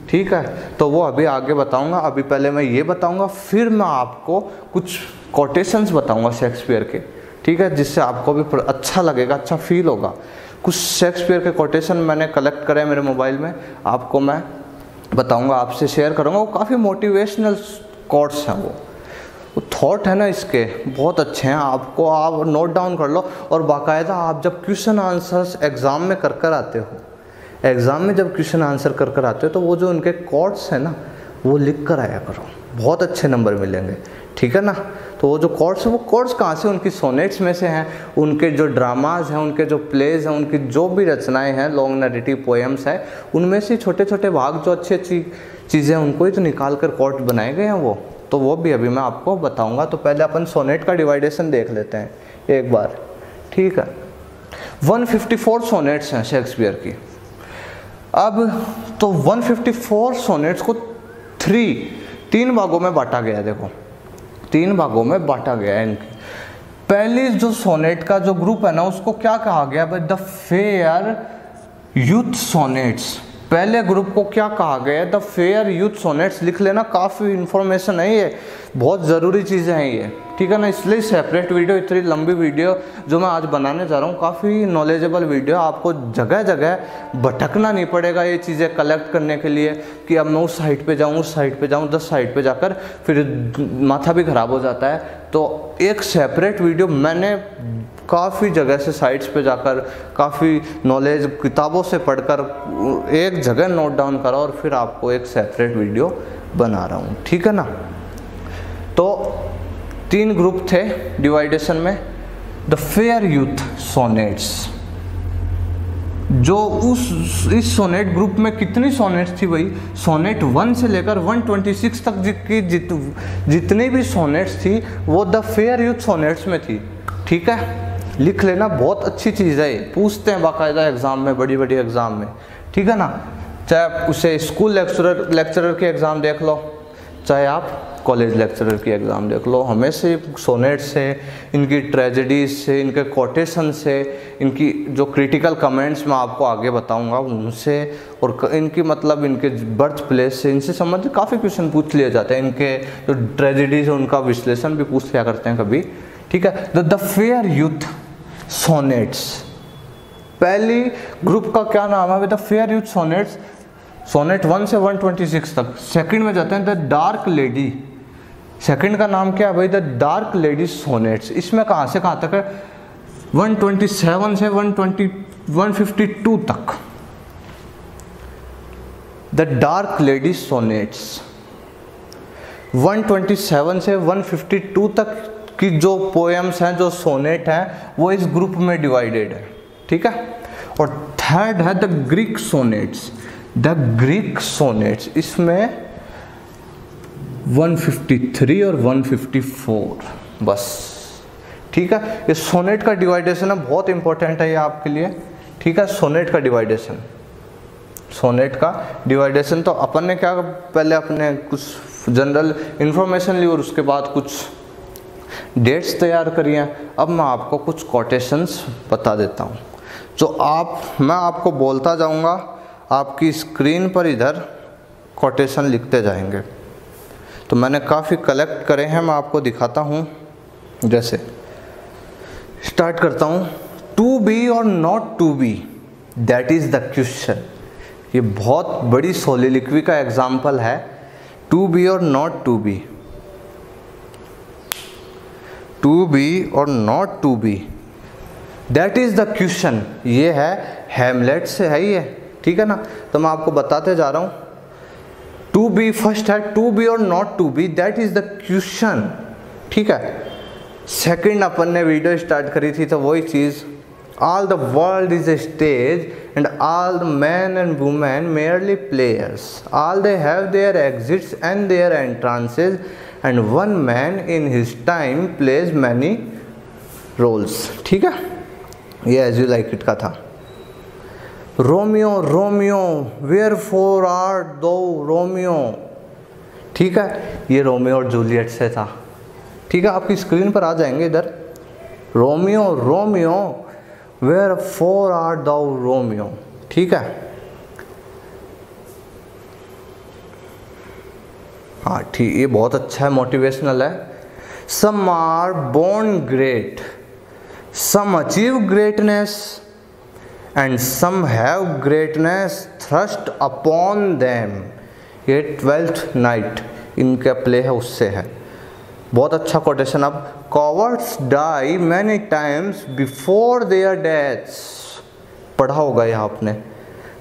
ठीक है। तो वो अभी आगे बताऊंगा। अभी पहले मैं ये बताऊंगा, फिर मैं आपको कुछ कोटेशंस बताऊंगा शेक्सपियर के, ठीक है, जिससे आपको भी अच्छा लगेगा, अच्छा फील होगा। कुछ शेक्सपियर के कोटेशन मैंने कलेक्ट करे मेरे मोबाइल में, आपको मैं बताऊंगा, आपसे शेयर करूंगा। वो काफ़ी मोटिवेशनल कोट्स हैं, वो थॉट है ना इसके बहुत अच्छे हैं, आपको आप नोट डाउन कर लो। और बाकायदा आप जब क्वेश्चन आंसर्स एग्ज़ाम में कर आते हो, एग्ज़ाम में जब क्वेश्चन आंसर कर आते हो, तो वो जो उनके कोट्स हैं ना, वो लिख कर आया करो, बहुत अच्छे नंबर मिलेंगे, ठीक है ना। तो वो जो कोट्स हैं, वो कोट्स कहाँ से? उनकी सोनेट्स में से हैं, उनके जो ड्रामाज हैं, उनके जो प्लेज हैं, उनकी जो भी रचनाएं हैं, लॉन्ग नैरेटिव पोएम्स हैं, उनमें से छोटे छोटे भाग जो अच्छी अच्छी चीज़ें हैं, उनको ही तो निकाल कर कोट बनाए गए हैं वो। तो वो भी अभी मैं आपको बताऊंगा। तो पहले अपन सोनेट का डिवाइडेशन देख लेते हैं एक बार, ठीक है। 154 सोनेट्स हैं शेक्सपियर की। अब तो 154 सोनेट्स को 3 भागों में बांटा गया है। देखो 3 भागों में बांटा गया है इनकी। पहली जो सोनेट का जो ग्रुप है ना, उसको क्या कहा गया भाई? The fair youth sonnets. पहले ग्रुप को क्या कहा गया है? The fair youth sonnets. लिख लेना, काफ़ी इंफॉर्मेशन है ये, बहुत ज़रूरी चीज़ें हैं ये, ठीक है ना। इसलिए सेपरेट वीडियो, इतनी लंबी वीडियो जो मैं आज बनाने जा रहा हूँ, काफ़ी नॉलेजेबल वीडियो। आपको जगह जगह भटकना नहीं पड़ेगा ये चीज़ें कलेक्ट करने के लिए कि अब मैं उस साइट पे जाऊँ, उस साइट पे जाऊँ, 10 साइट पे जाकर फिर माथा भी ख़राब हो जाता है। तो एक सेपरेट वीडियो मैंने काफ़ी जगह से साइट्स पे जाकर काफ़ी नॉलेज किताबों से पढ़कर एक जगह नोट डाउन करा और फिर आपको एक सेपरेट वीडियो बना रहा हूँ, ठीक है ना। तो 3 ग्रुप थे डिवाइडेशन में। द फेयर यूथ सोनेट्स, जो इस सोनेट ग्रुप में कितनी सोनेट्स थी भाई, सोनेट 1 से लेकर 126 तक की जितनी भी सोनेट्स थी वो द फेयर यूथ सोनेट्स में थी। ठीक है, लिख लेना, बहुत अच्छी चीज़ है, पूछते हैं बाकायदा एग्ज़ाम में, बड़ी बड़ी एग्ज़ाम में। ठीक है ना, चाहे आप उसे स्कूल लेक्चरर की एग्ज़ाम देख लो, चाहे आप कॉलेज लेक्चरर की एग्ज़ाम देख लो, हमेशा सोनेट से, इनकी ट्रेजेडीज से, इनके कोटेशन से, इनकी जो क्रिटिकल कमेंट्स मैं आपको आगे बताऊंगा उनसे, और इनकी मतलब इनके बर्थ प्लेस से, इनसे संबंधित काफ़ी क्वेश्चन पूछ लिए जाते हैं। इनके जो ट्रेजेडीज है उनका विश्लेषण भी पूछ लिया करते हैं कभी। ठीक है, द फेयर यूथ सोनेट्स, पहली ग्रुप का क्या नाम है, the fair youth sonnets, sonnet 1 से 126 तक। सेकंड में जाते हैं द डार्क लेडी, सेकंड का नाम क्या है भाई, द डार्क लेडी सोनेट्स। इसमें कहाँ से कहाँ तक है, 127 से 152 तक द डार्क लेडी सोनेट्स। 127 से 152 तक की जो पोएम्स हैं, जो सोनेट हैं, वो इस ग्रुप में डिवाइडेड है। ठीक है, और थर्ड है the Greek sonnets, the Greek sonnets, इसमें 153 और 154 बस। ठीक है, ये सोनेट का डिवाइडेशन है, बहुत इंपॉर्टेंट है ये आपके लिए। ठीक है, सोनेट का डिवाइडेशन, सोनेट का डिवाइडेशन तो अपन ने क्या, पहले अपने कुछ जनरल इंफॉर्मेशन ली और उसके बाद कुछ डेट्स तैयार करी हैं। अब मैं आपको कुछ कोटेशंस बता देता हूँ, जो मैं आपको बोलता जाऊँगा, आपकी स्क्रीन पर इधर कोटेशन लिखते जाएंगे। तो मैंने काफ़ी कलेक्ट करे हैं, मैं आपको दिखाता हूँ। जैसे स्टार्ट करता हूँ, टू बी और not to be, that is the question. ये बहुत बड़ी सोलिलिक्वी का एग्जाम्पल है, टू बी और not to be, to be और not to be, that is the question. ये है हैमलेट से है ये। ठीक है ना, तो मैं आपको बताते जा रहा हूँ। टू बी फर्स्ट है, टू बी और not to be, that is the question. ठीक है, सेकंड अपन ने वीडियो स्टार्ट करी थी तो वही चीज़, all the world is a stage and all the men and women merely players, all they have their exits and their entrances and one man in his time plays many roles. ठीक है, ये एज यू लाइक इट का था। Romeo Romeo wherefore are thou Romeo. ठीक है, ये रोमियो और जूलियट से था। ठीक है, आपकी स्क्रीन पर आ जाएंगे इधर, Romeo Romeo wherefore are thou Romeo. ठीक है, हाँ ठीक, ये बहुत अच्छा है, मोटिवेशनल है। Some are born great, some achieve greatness and some have greatness thrust upon them. ये 12th नाइट इनका प्ले है, उससे है, बहुत अच्छा कोटेशन। अब cowards die many times before their deaths, पढ़ा होगा यहाँ आपने।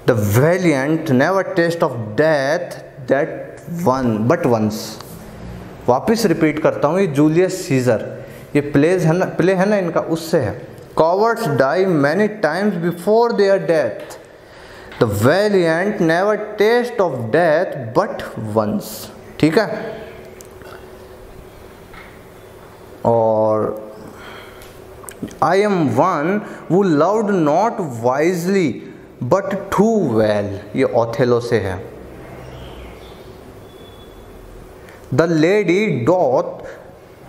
The valiant never taste of death that one but once. वापिस रिपीट करता हूँ, ये जूलियस सीजर, ये प्ले है ना इनका, उससे है। Cowards die many times before their death, the valiant never taste of death but once. ठीक है, और I am one who loved not wisely but too well, ये ओथेलो से है। The lady doth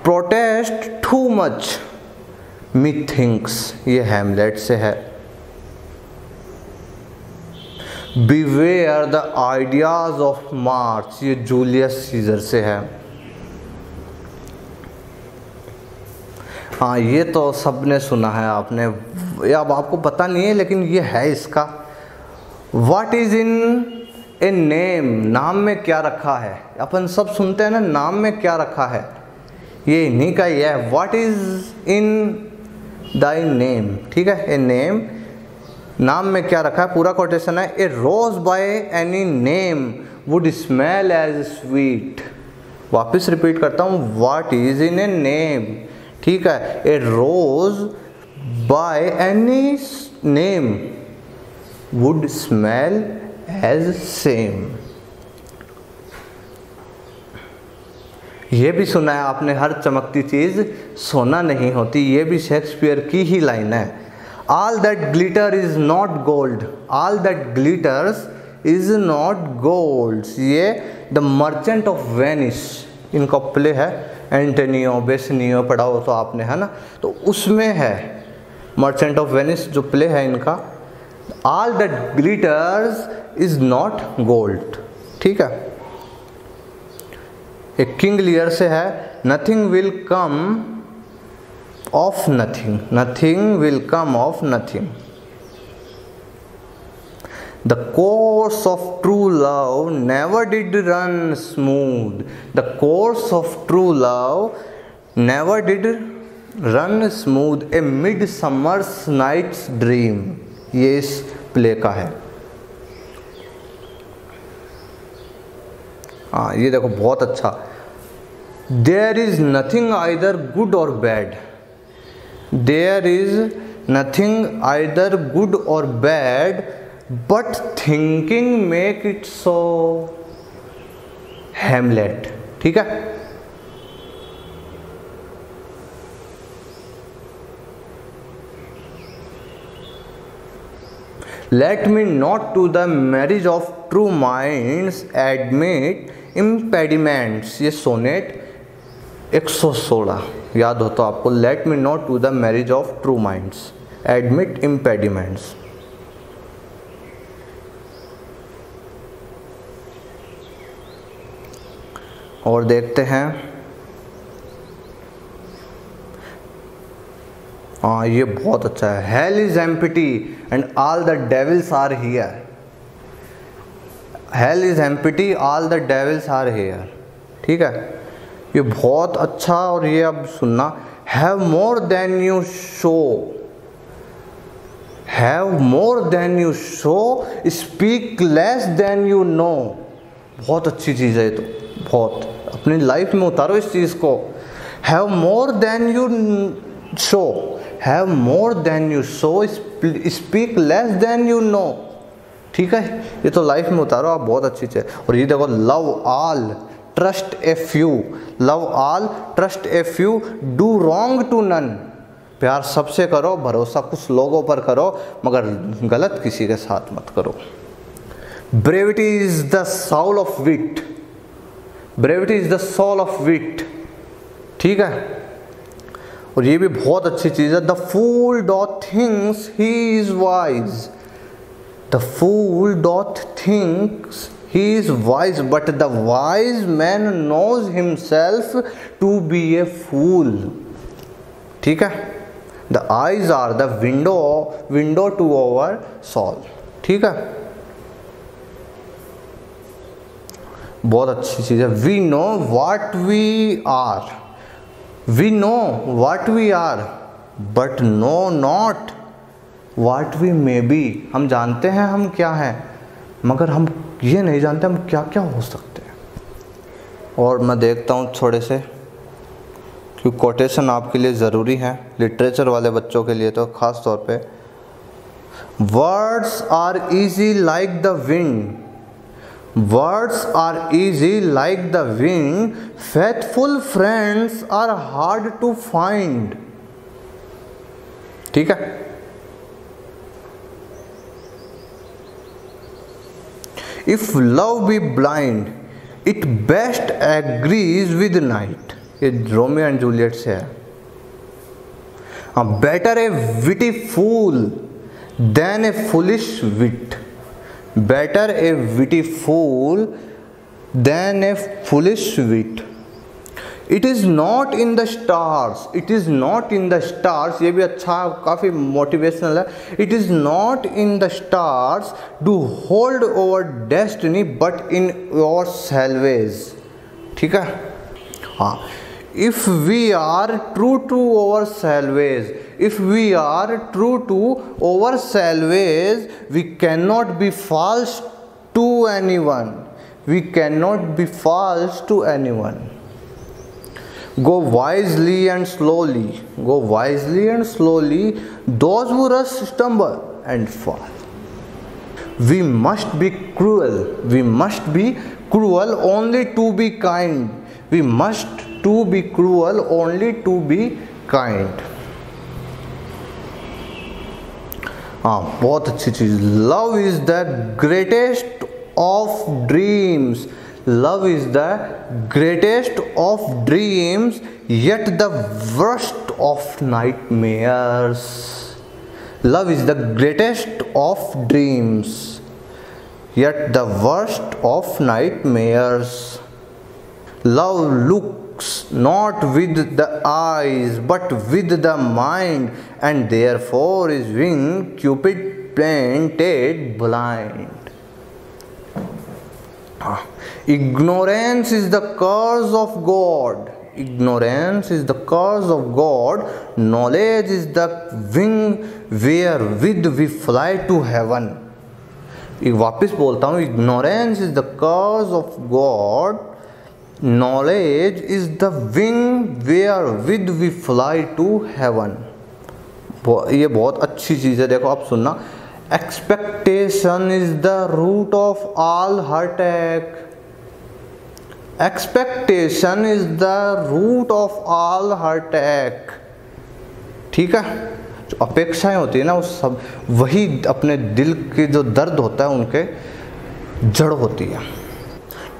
protest too much methinks, ये हैमलेट से है। Beware the ideas of March, ये जूलियस सीजर से है। हाँ, ये तो सबने सुना है आपने, ये अब आपको पता नहीं है लेकिन ये है इसका। What is in a name, नाम में क्या रखा है, अपन सब सुनते हैं ना, नाम में क्या रखा है, ये इन्हीं का ही है। What is in Dai name. ठीक है, ए नेम, नाम में क्या रखा है, पूरा कोटेशन है। A rose by any name would smell as sweet. वापिस रिपीट करता हूँ, what is in a name. ठीक है, a rose by any name would smell as same। ये भी सुना है आपने, हर चमकती चीज सोना नहीं होती, ये भी शेक्सपियर की ही लाइन है। All that glitter is not gold, all that glitters is not gold। ये द मर्चेंट ऑफ वेनिस इनका प्ले है, एंटोनियो बेसनियो पढ़ा हो तो आपने, है ना, तो उसमें है मर्चेंट ऑफ वेनिस जो प्ले है इनका, all that glitters is not gold. ठीक है, एक किंग लियर से है, nothing will come of nothing, nothing will come of nothing. The course of true love never did run smooth, the course of true love never did run smooth, a midsummer's night's dream। ये इस प्ले का है। हाँ ये देखो बहुत अच्छा, there is nothing either good or bad, there is nothing either good or bad, but thinking make it so। Hamlet. ठीक है, let me not to the marriage of true minds admit impediments। ये सोनेट 116 याद हो तो आपको, let me not to the marriage of true minds admit impediments। और देखते हैं, हाँ ये बहुत अच्छा है, hell is empty and all the devils are here। hell is empty all the devils are here। ठीक है, ये बहुत अच्छा। और ये अब सुनना, have more than you show, have more than you show, speak less than you know। बहुत अच्छी चीज़ है ये तो, बहुत अपनी लाइफ में उतारो इस चीज़ को। have more than you show, have more than you show, speak less than you know। ठीक है, ये तो लाइफ में उतारो आप, बहुत अच्छी चीज़। और ये देखो, love all trust a few, love all trust a few, do wrong to none। प्यार सबसे करो, भरोसा कुछ लोगों पर करो, मगर गलत किसी के साथ मत करो। brevity is the soul of wit, brevity is the soul of wit। ठीक है, और ये भी बहुत अच्छी चीज़ है, the fool doth thinks he is wise, the fool doth thinks he is wise, but the wise man knows himself to be a fool। ठीक है, the eyes are the window to our soul। ठीक है, बहुत अच्छी चीज़ है। we know what we are, we know what we are, but know not what we may be। हम जानते हैं हम क्या हैं, मगर हम ये नहीं जानते हम क्या क्या हो सकते हैं। और मैं देखता हूँ थोड़े से, क्योंकि कोटेशन आपके लिए ज़रूरी है, लिटरेचर वाले बच्चों के लिए तो ख़ास तौर पे। Words are easy like the wind, words are easy like the wind, faithful friends are hard to find। ठीक है, if love be blind it best agrees with night। ये रोमियो एंड जूलियट से है। better a witty fool than a foolish wit, better a witty fool than a foolish wit। it is not in the stars, it is not in the stars। ये भी अच्छा, काफ़ी मोटिवेशनल है। it is not in the stars to hold our destiny but in ourselves। ठीक है, हाँ, if we are true to ourselves, if we are true to ourselves, we cannot be false to anyone, we cannot be false to anyone। go wisely and slowly, go wisely and slowly, those who rush stumble and fall। We must be cruel. We must be cruel only to be kind. We must to be cruel only to be kind. हाँ, बहुत अच्छी चीज। Love is the greatest of dreams. Love is the greatest of dreams, yet the worst of nightmares. Love is the greatest of dreams, yet the worst of nightmares. Love looks not with the eyes, but with the mind, and therefore is winged Cupid planted blind. Ignorance is the curse of God. Ignorance is the curse of God. Knowledge is the wing wherewith we fly to heaven. एक वापस बोलता हूँ, ignorance is the curse of God. Knowledge is the wing wherewith we fly to heaven. ये बहुत अच्छी चीज़ है। देखो आप सुनना, expectation is the root of all heartache. Expectation is the root of all heartache. ठीक है, जो अपेक्षाएं होती है ना, वो सब वही अपने दिल के जो दर्द होता है उनके जड़ होती है।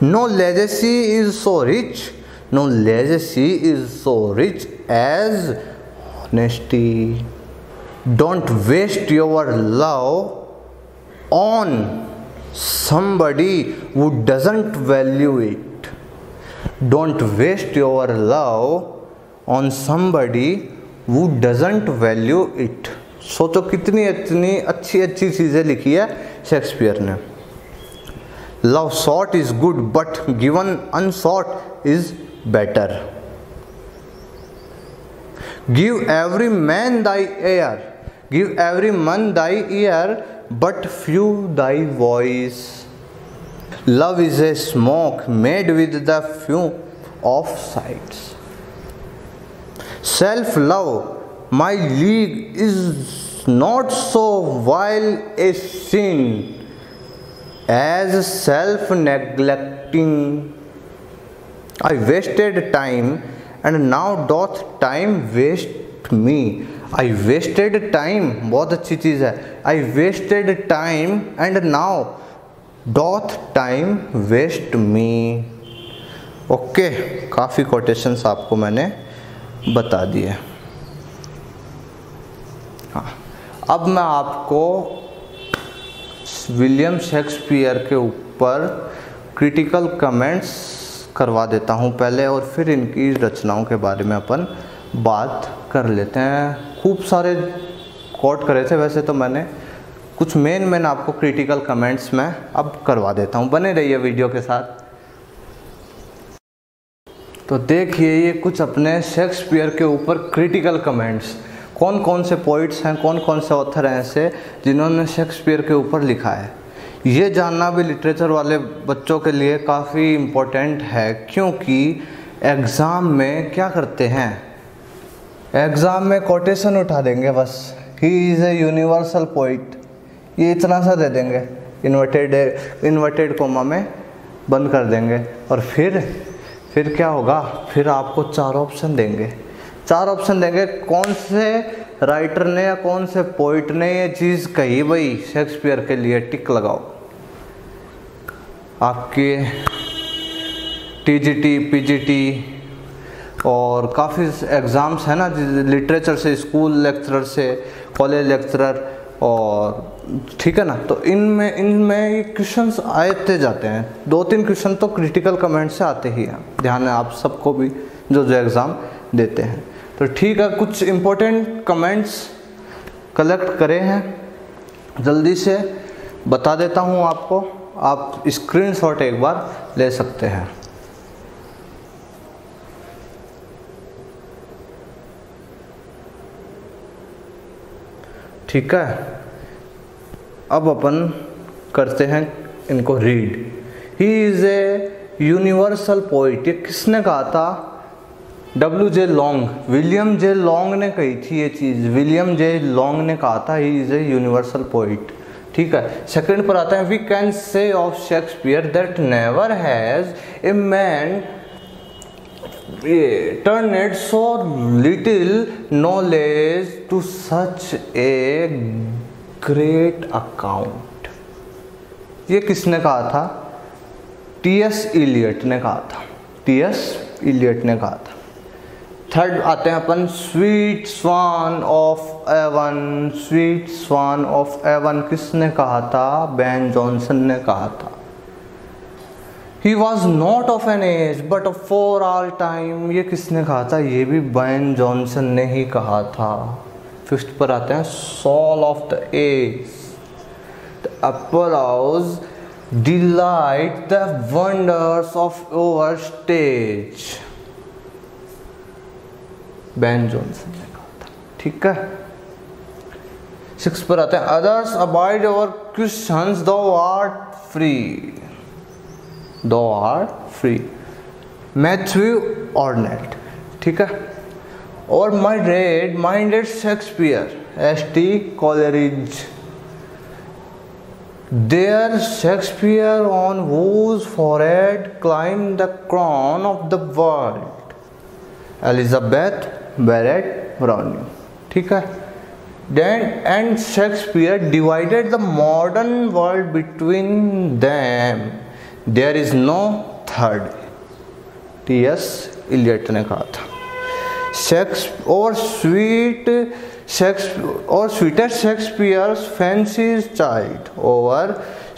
No legacy is so rich, no legacy is so rich as honesty. Don't waste your love on somebody who doesn't value it. Don't waste your love on somebody who doesn't value it. सोचो कितनी इतनी अच्छी अच्छी चीज़ें लिखी है शेक्सपियर ने। Love sought is good, but given unsought is better. Give every man thy ear, give every man thy ear, but few thy voice. Love is a smoke made with the fume of sights. Self-love, my league, is not so vile a sin as self-neglecting. I wasted time, and now doth time waste me. I wasted time, बहुत अच्छी चीज़ है। I wasted time, and now doth time waste me. Okay, काफ़ी कोटेशंस आपको मैंने बता दिए। हाँ, अब मैं आपको विलियम शेक्सपियर के ऊपर क्रिटिकल कमेंट्स करवा देता हूँ पहले, और फिर इनकी रचनाओं के बारे में अपन बात कर लेते हैं। खूब सारे कोट करे थे, वैसे तो मैंने कुछ मेन आपको क्रिटिकल कमेंट्स में अब करवा देता हूँ। बने रहिए वीडियो के साथ। तो देखिए, ये कुछ अपने शेक्सपियर के ऊपर क्रिटिकल कमेंट्स, कौन कौन से पोइट्स हैं, कौन कौन से ऑथर हैं ऐसे जिन्होंने शेक्सपियर के ऊपर लिखा है। ये जानना भी लिटरेचर वाले बच्चों के लिए काफ़ी इम्पोर्टेंट है, क्योंकि एग्ज़ाम में क्या करते हैं, एग्ज़ाम में कोटेशन उठा देंगे बस, ही इज़ ए यूनिवर्सल पोइट, ये इतना सा दे देंगे, इन्वर्टेड कोमा में बंद कर देंगे, और फिर क्या होगा, फिर आपको चार ऑप्शन देंगे, कौन से राइटर ने या कौन से पोइट ने ये चीज़ कही, भाई शेक्सपियर के लिए टिक लगाओ। आपके टीजीटी, पीजीटी और काफ़ी एग्ज़ाम्स हैं ना लिटरेचर से, स्कूल लेक्चरर से, कॉलेज लेक्चरर, और ठीक है ना, तो इनमें ये क्वेश्चंस आते जाते हैं। 2-3 क्वेश्चन तो क्रिटिकल कमेंट से आते ही हैं, ध्यान है आप सबको भी जो एग्ज़ाम देते हैं। तो ठीक है, कुछ इम्पोर्टेंट कमेंट्स कलेक्ट करे हैं, जल्दी से बता देता हूँ आपको, आप स्क्रीनशॉट एक बार ले सकते हैं। ठीक है, अब अपन करते हैं इनको read. He is a universal poet, ये किसने कहा था, W.J. Long, William J long ने कही थी ये चीज़, विलियम जे लॉन्ग ने कहा था he is a universal poet. ठीक है। सेकंड पर आता है, we can say of Shakespeare that never has a man turned so little knowledge to such a great account। ये किसने कहा था? टी.एस. इलियट ने कहा था, टी.एस. इलियट ने कहा था। थर्ड आते हैं अपन, sweet swan of Avon. Sweet swan of Avon किसने कहा था? बेन जॉनसन ने कहा था। He was not of an age but for all time। ये किसने कहा था? ये भी बेन जॉनसन ने ही कहा था। फिफ्थ पर आते हैं, soul of the age, the applause, delight, the wonders of our stage। Ben Jonson ने कहा था, ठीक है। सिक्स पर आते हैं, others abide our questions, thou art free। Thou art free, Matthew Arnold, ठीक है। और minded Shakespeare, S T. Coleridge. There Shakespeare on whose forehead climbed the crown of the world, Elizabeth Barrett Browning, ठीक है। Then and Shakespeare divided the modern world between them, there is no third। T S. Eliot ने कहा था। Sweetest Shakespeare fancy's child, over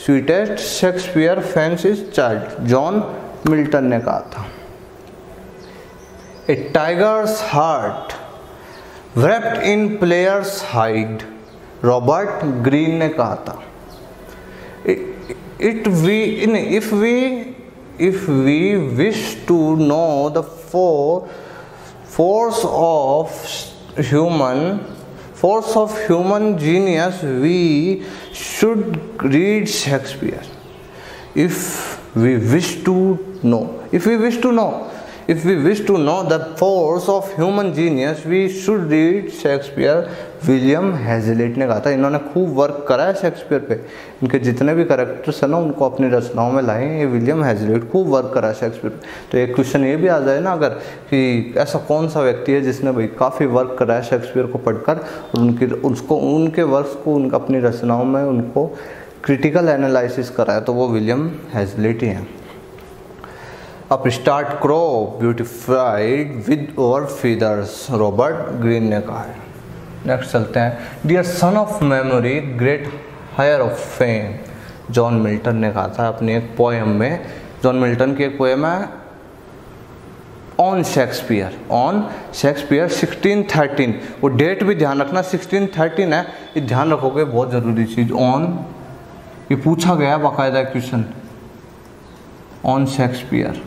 sweetest Shakespeare fancy's child, John Milton ने कहा था। A tiger's heart wrapped in player's hide, Robert Greene ने कहा था। If we wish to know the force of human genius, we should read Shakespeare। If we wish to know the force of human genius, we should read Shakespeare। William Hazlett ने कहा था। इन्होंने खूब वर्क करा है शेक्सपियर पे, इनके जितने भी कैरेक्टर्स हैं ना उनको अपनी रचनाओं में लाए। ये विलियम हेजलेट खूब वर्क करा है शेक्सपियर पे। तो एक क्वेश्चन ये भी आ जाए ना अगर, कि ऐसा कौन सा व्यक्ति है जिसने भाई काफ़ी वर्क करा है शेक्सपियर को पढ़कर और उनके वर्क्स को अपनी रचनाओं में उनको क्रिटिकल एनालिसिस करा है, तो वो विलियम हेजलेट ही हैं। अब start crow beautified with over feathers, Robert Greene ने कहा है। नेक्स्ट चलते हैं, dear son of memory great heir of fame, John Milton ने कहा था अपनी एक पोएम में। जॉन मिल्टन की एक पोएम है ऑन शेक्सपियर 1613। वो डेट भी ध्यान रखना, 1613 है, ये ध्यान रखोगे, बहुत ज़रूरी चीज़। ऑन, ये पूछा गया है बाकायदा क्वेश्चन, ऑन शेक्सपियर।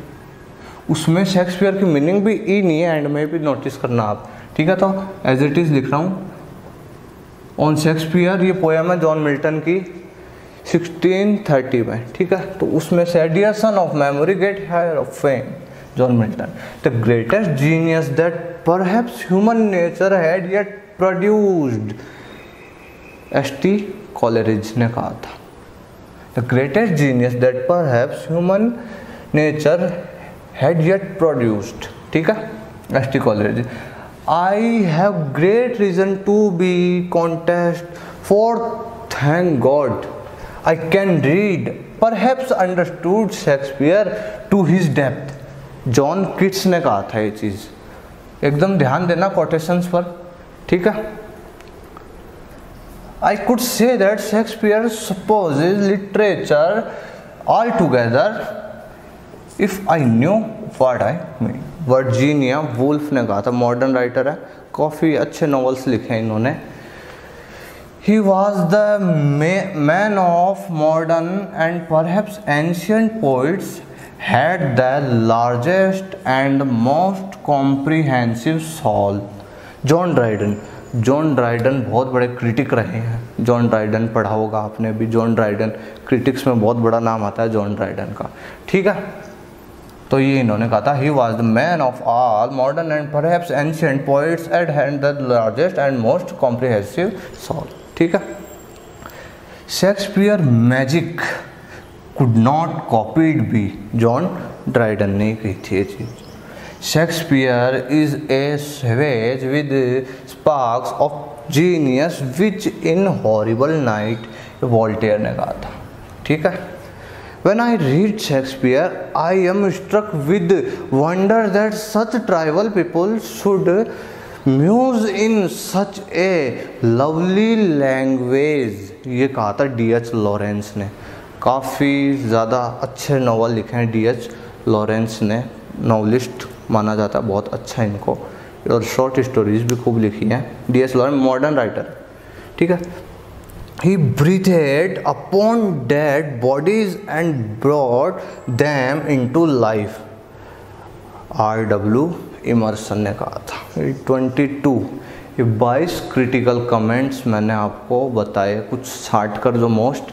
उसमें शेक्सपियर की मीनिंग भी ई नहीं है, एंड में भी नोटिस करना आप, ठीक है। तो एज इट इज़ लिख रहा हूँ, ऑन शेक्सपियर, ये पोएम है जॉन मिल्टन की 1630 में, ठीक है। तो उसमें से dear son of memory great heir of fame, John Milton, the greatest genius that perhaps human nature had yet produced, S T. Coleridge ने कहा था। The greatest genius that perhaps human nature had yet produced, ठीक है, S T. Coleridge. I have great reason to be content, for thank God I can read, perhaps understood Shakespeare to his depth। John Keats ने कहा था ये चीज़, एकदम ध्यान देना कोटेशंस पर, ठीक है। I could say that Shakespeare supposes literature altogether if I knew what I mean। Virginia Woolf ने कहा था, मॉडर्न राइटर है, काफ़ी अच्छे नॉवेल्स लिखे हैं इन्होंने। He was the man of modern and perhaps ancient poets had the largest and most comprehensive soul, John Dryden बहुत बड़े क्रिटिक रहे हैं। जॉन ड्राइडन पढ़ा होगा आपने भी, जॉन ड्राइडन क्रिटिक्स में बहुत बड़ा नाम आता है जॉन ड्राइडन का, ठीक है। तो ये इन्होंने कहा था, he was the man of all modern and perhaps ancient poets and had the largest and most comprehensive soul, ठीक है। Shakespeare magic could not copied be, John Dryden ने कही थी ये चीज़। Shakespeare is a savage with sparks of genius which in horrible night, Voltaire ने कहा था। ठीक है। When I read Shakespeare, I am struck with wonder that such tribal people should muse in such a lovely language। ये कहा था D.H. लॉरेंस ने। काफ़ी ज़्यादा अच्छे नावल लिखे हैं D.H. लॉरेंस ने, नॉवलिस्ट माना जाता है, बहुत अच्छा है इनको, और शॉर्ट स्टोरीज भी खूब लिखी हैं। D.H. Lawrence modern writer. ठीक है। He breathed upon dead bodies and brought them into life। R.W. Emerson ने कहा था। 22 क्रिटिकल कमेंट्स मैंने आपको बताए, कुछ छाट कर जो मोस्ट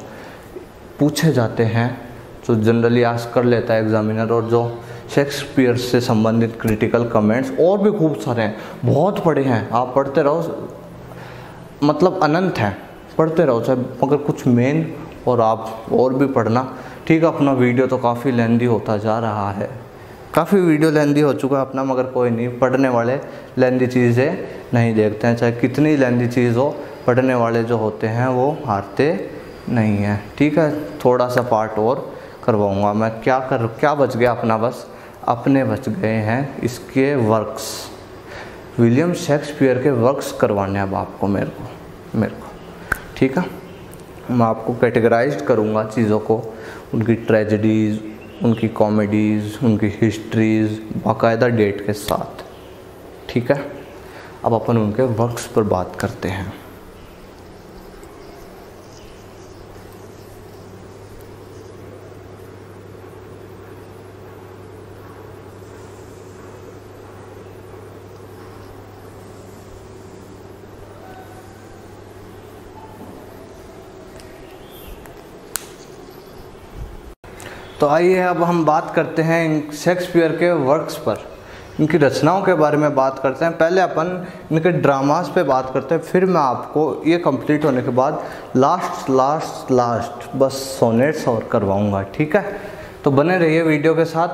पूछे जाते हैं, जो जनरली आस्क कर लेता है एग्जामिनर, और जो शेक्सपियर से संबंधित क्रिटिकल कमेंट्स और भी खूब सारे हैं, बहुत पढ़े हैं। आप पढ़ते रहो, मतलब अनंत हैं, पढ़ते रहो चाहे, मगर कुछ मेन और आप और भी पढ़ना। ठीक है। अपना वीडियो तो काफ़ी लेंदी होता जा रहा है, काफ़ी वीडियो लेंदी हो चुका है अपना, मगर कोई नहीं, पढ़ने वाले लेंदी चीज़ें नहीं देखते हैं, चाहे कितनी लेंदी चीज़ हो, पढ़ने वाले जो होते हैं वो हारते नहीं हैं। ठीक है। थोड़ा सा पार्ट और करवाऊँगा मैं। क्या बच गया अपना, बस अपने बच गए हैं इसके वर्क्स, विलियम शेक्सपियर के वर्क्स करवाने अब आपको मेरे को। ठीक है। मैं आपको कैटेगराइज करूँगा चीज़ों को, उनकी ट्रेजेडीज़, उनकी कॉमेडीज़, उनकी हिस्ट्रीज़, बाकायदा डेट के साथ। ठीक है। अब अपन उनके वर्क्स पर बात करते हैं। तो आइए अब हम बात करते हैं इन शेक्सपियर के वर्क्स पर, इनकी रचनाओं के बारे में बात करते हैं। पहले अपन इनके ड्रामास पे बात करते हैं, फिर मैं आपको ये कंप्लीट होने के बाद लास्ट बस सोनेट्स और करवाऊंगा। ठीक है। तो बने रहिए वीडियो के साथ।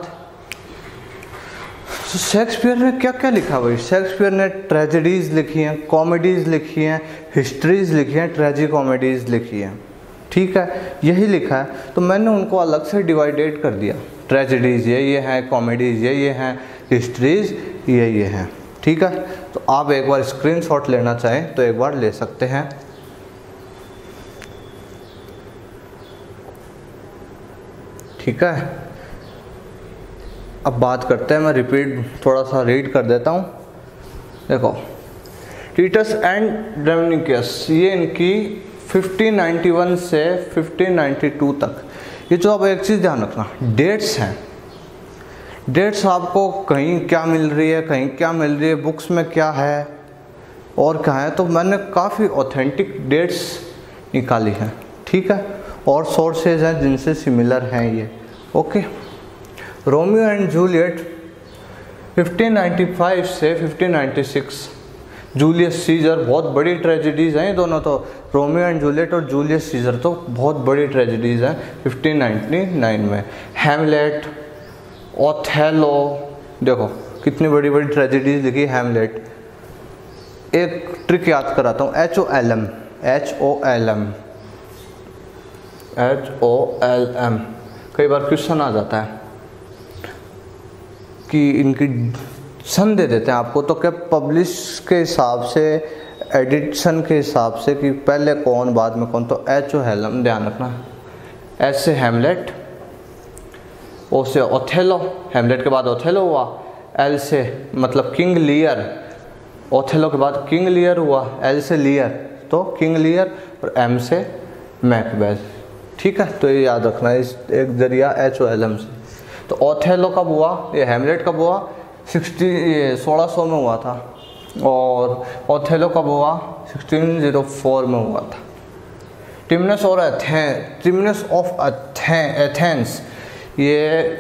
तो शेक्सपियर ने क्या क्या लिखा भाई? शेक्सपियर ने ट्रेजेडीज़ लिखी हैं, कॉमेडीज़ लिखी हैं, हिस्ट्रीज़ लिखी हैं, ट्रेजी कॉमेडीज़ लिखी हैं। ठीक है। यही लिखा है, तो मैंने उनको अलग से डिवाइडेड कर दिया। ट्रेजेडीज़ ये हैं, कॉमेडीज़ ये हैं, हिस्ट्रीज़ ये हैं। ठीक है। तो आप एक बार स्क्रीनशॉट लेना चाहें तो एक बार ले सकते हैं। ठीक है। अब बात करते हैं, मैं रिपीट थोड़ा सा रीड कर देता हूँ। देखो, टीटस एंड ड्रेमनिकस, ये इनकी 1591 से 1592 तक। ये जो, अब एक चीज़ ध्यान रखना, डेट्स हैं। डेट्स आपको कहीं क्या मिल रही है, कहीं क्या मिल रही है, बुक्स में क्या है और क्या है, तो मैंने काफ़ी ऑथेंटिक डेट्स निकाली हैं। ठीक है। और सोर्सेज हैं जिनसे सिमिलर हैं ये। ओके। रोमियो एंड जूलियट 1595 से 1596। जूलियस सीजर, बहुत बड़ी ट्रेजेडीज़ हैं ये दोनों, तो रोमियो एंड जूलियट और जूलियस सीजर तो बहुत बड़ी ट्रेजेडीज़ हैं 1599 में। हैमलेट, ओथेलो, देखो कितनी बड़ी बड़ी ट्रेजेडीज़ लिखी। हैमलेट, एक ट्रिक याद कराता हूँ, HOLM। कई बार क्वेश्चन आ जाता है कि इनकी सन दे देते हैं आपको, तो क्या पब्लिश के हिसाब से, एडिशन के हिसाब से कि पहले कौन बाद में कौन, तो HOLM ध्यान रखना। एच से हैमलेट, ओ से ओथेलो, हैमलेट के बाद ओथेलो हुआ। एल से मतलब किंग लियर, ओथेलो के बाद किंग लियर हुआ। एल से लियर तो किंग लियर, और एम से मैकबेथ। ठीक है। तो ये याद रखना, इस एक जरिया HOLM से। तो ओथेलो कब हुआ, ये हैमलेट कब हुआ, 1600 में हुआ था, और ओथेलो कब हुआ, 1604 में हुआ था। टिमनस ऑफ एथेंस ये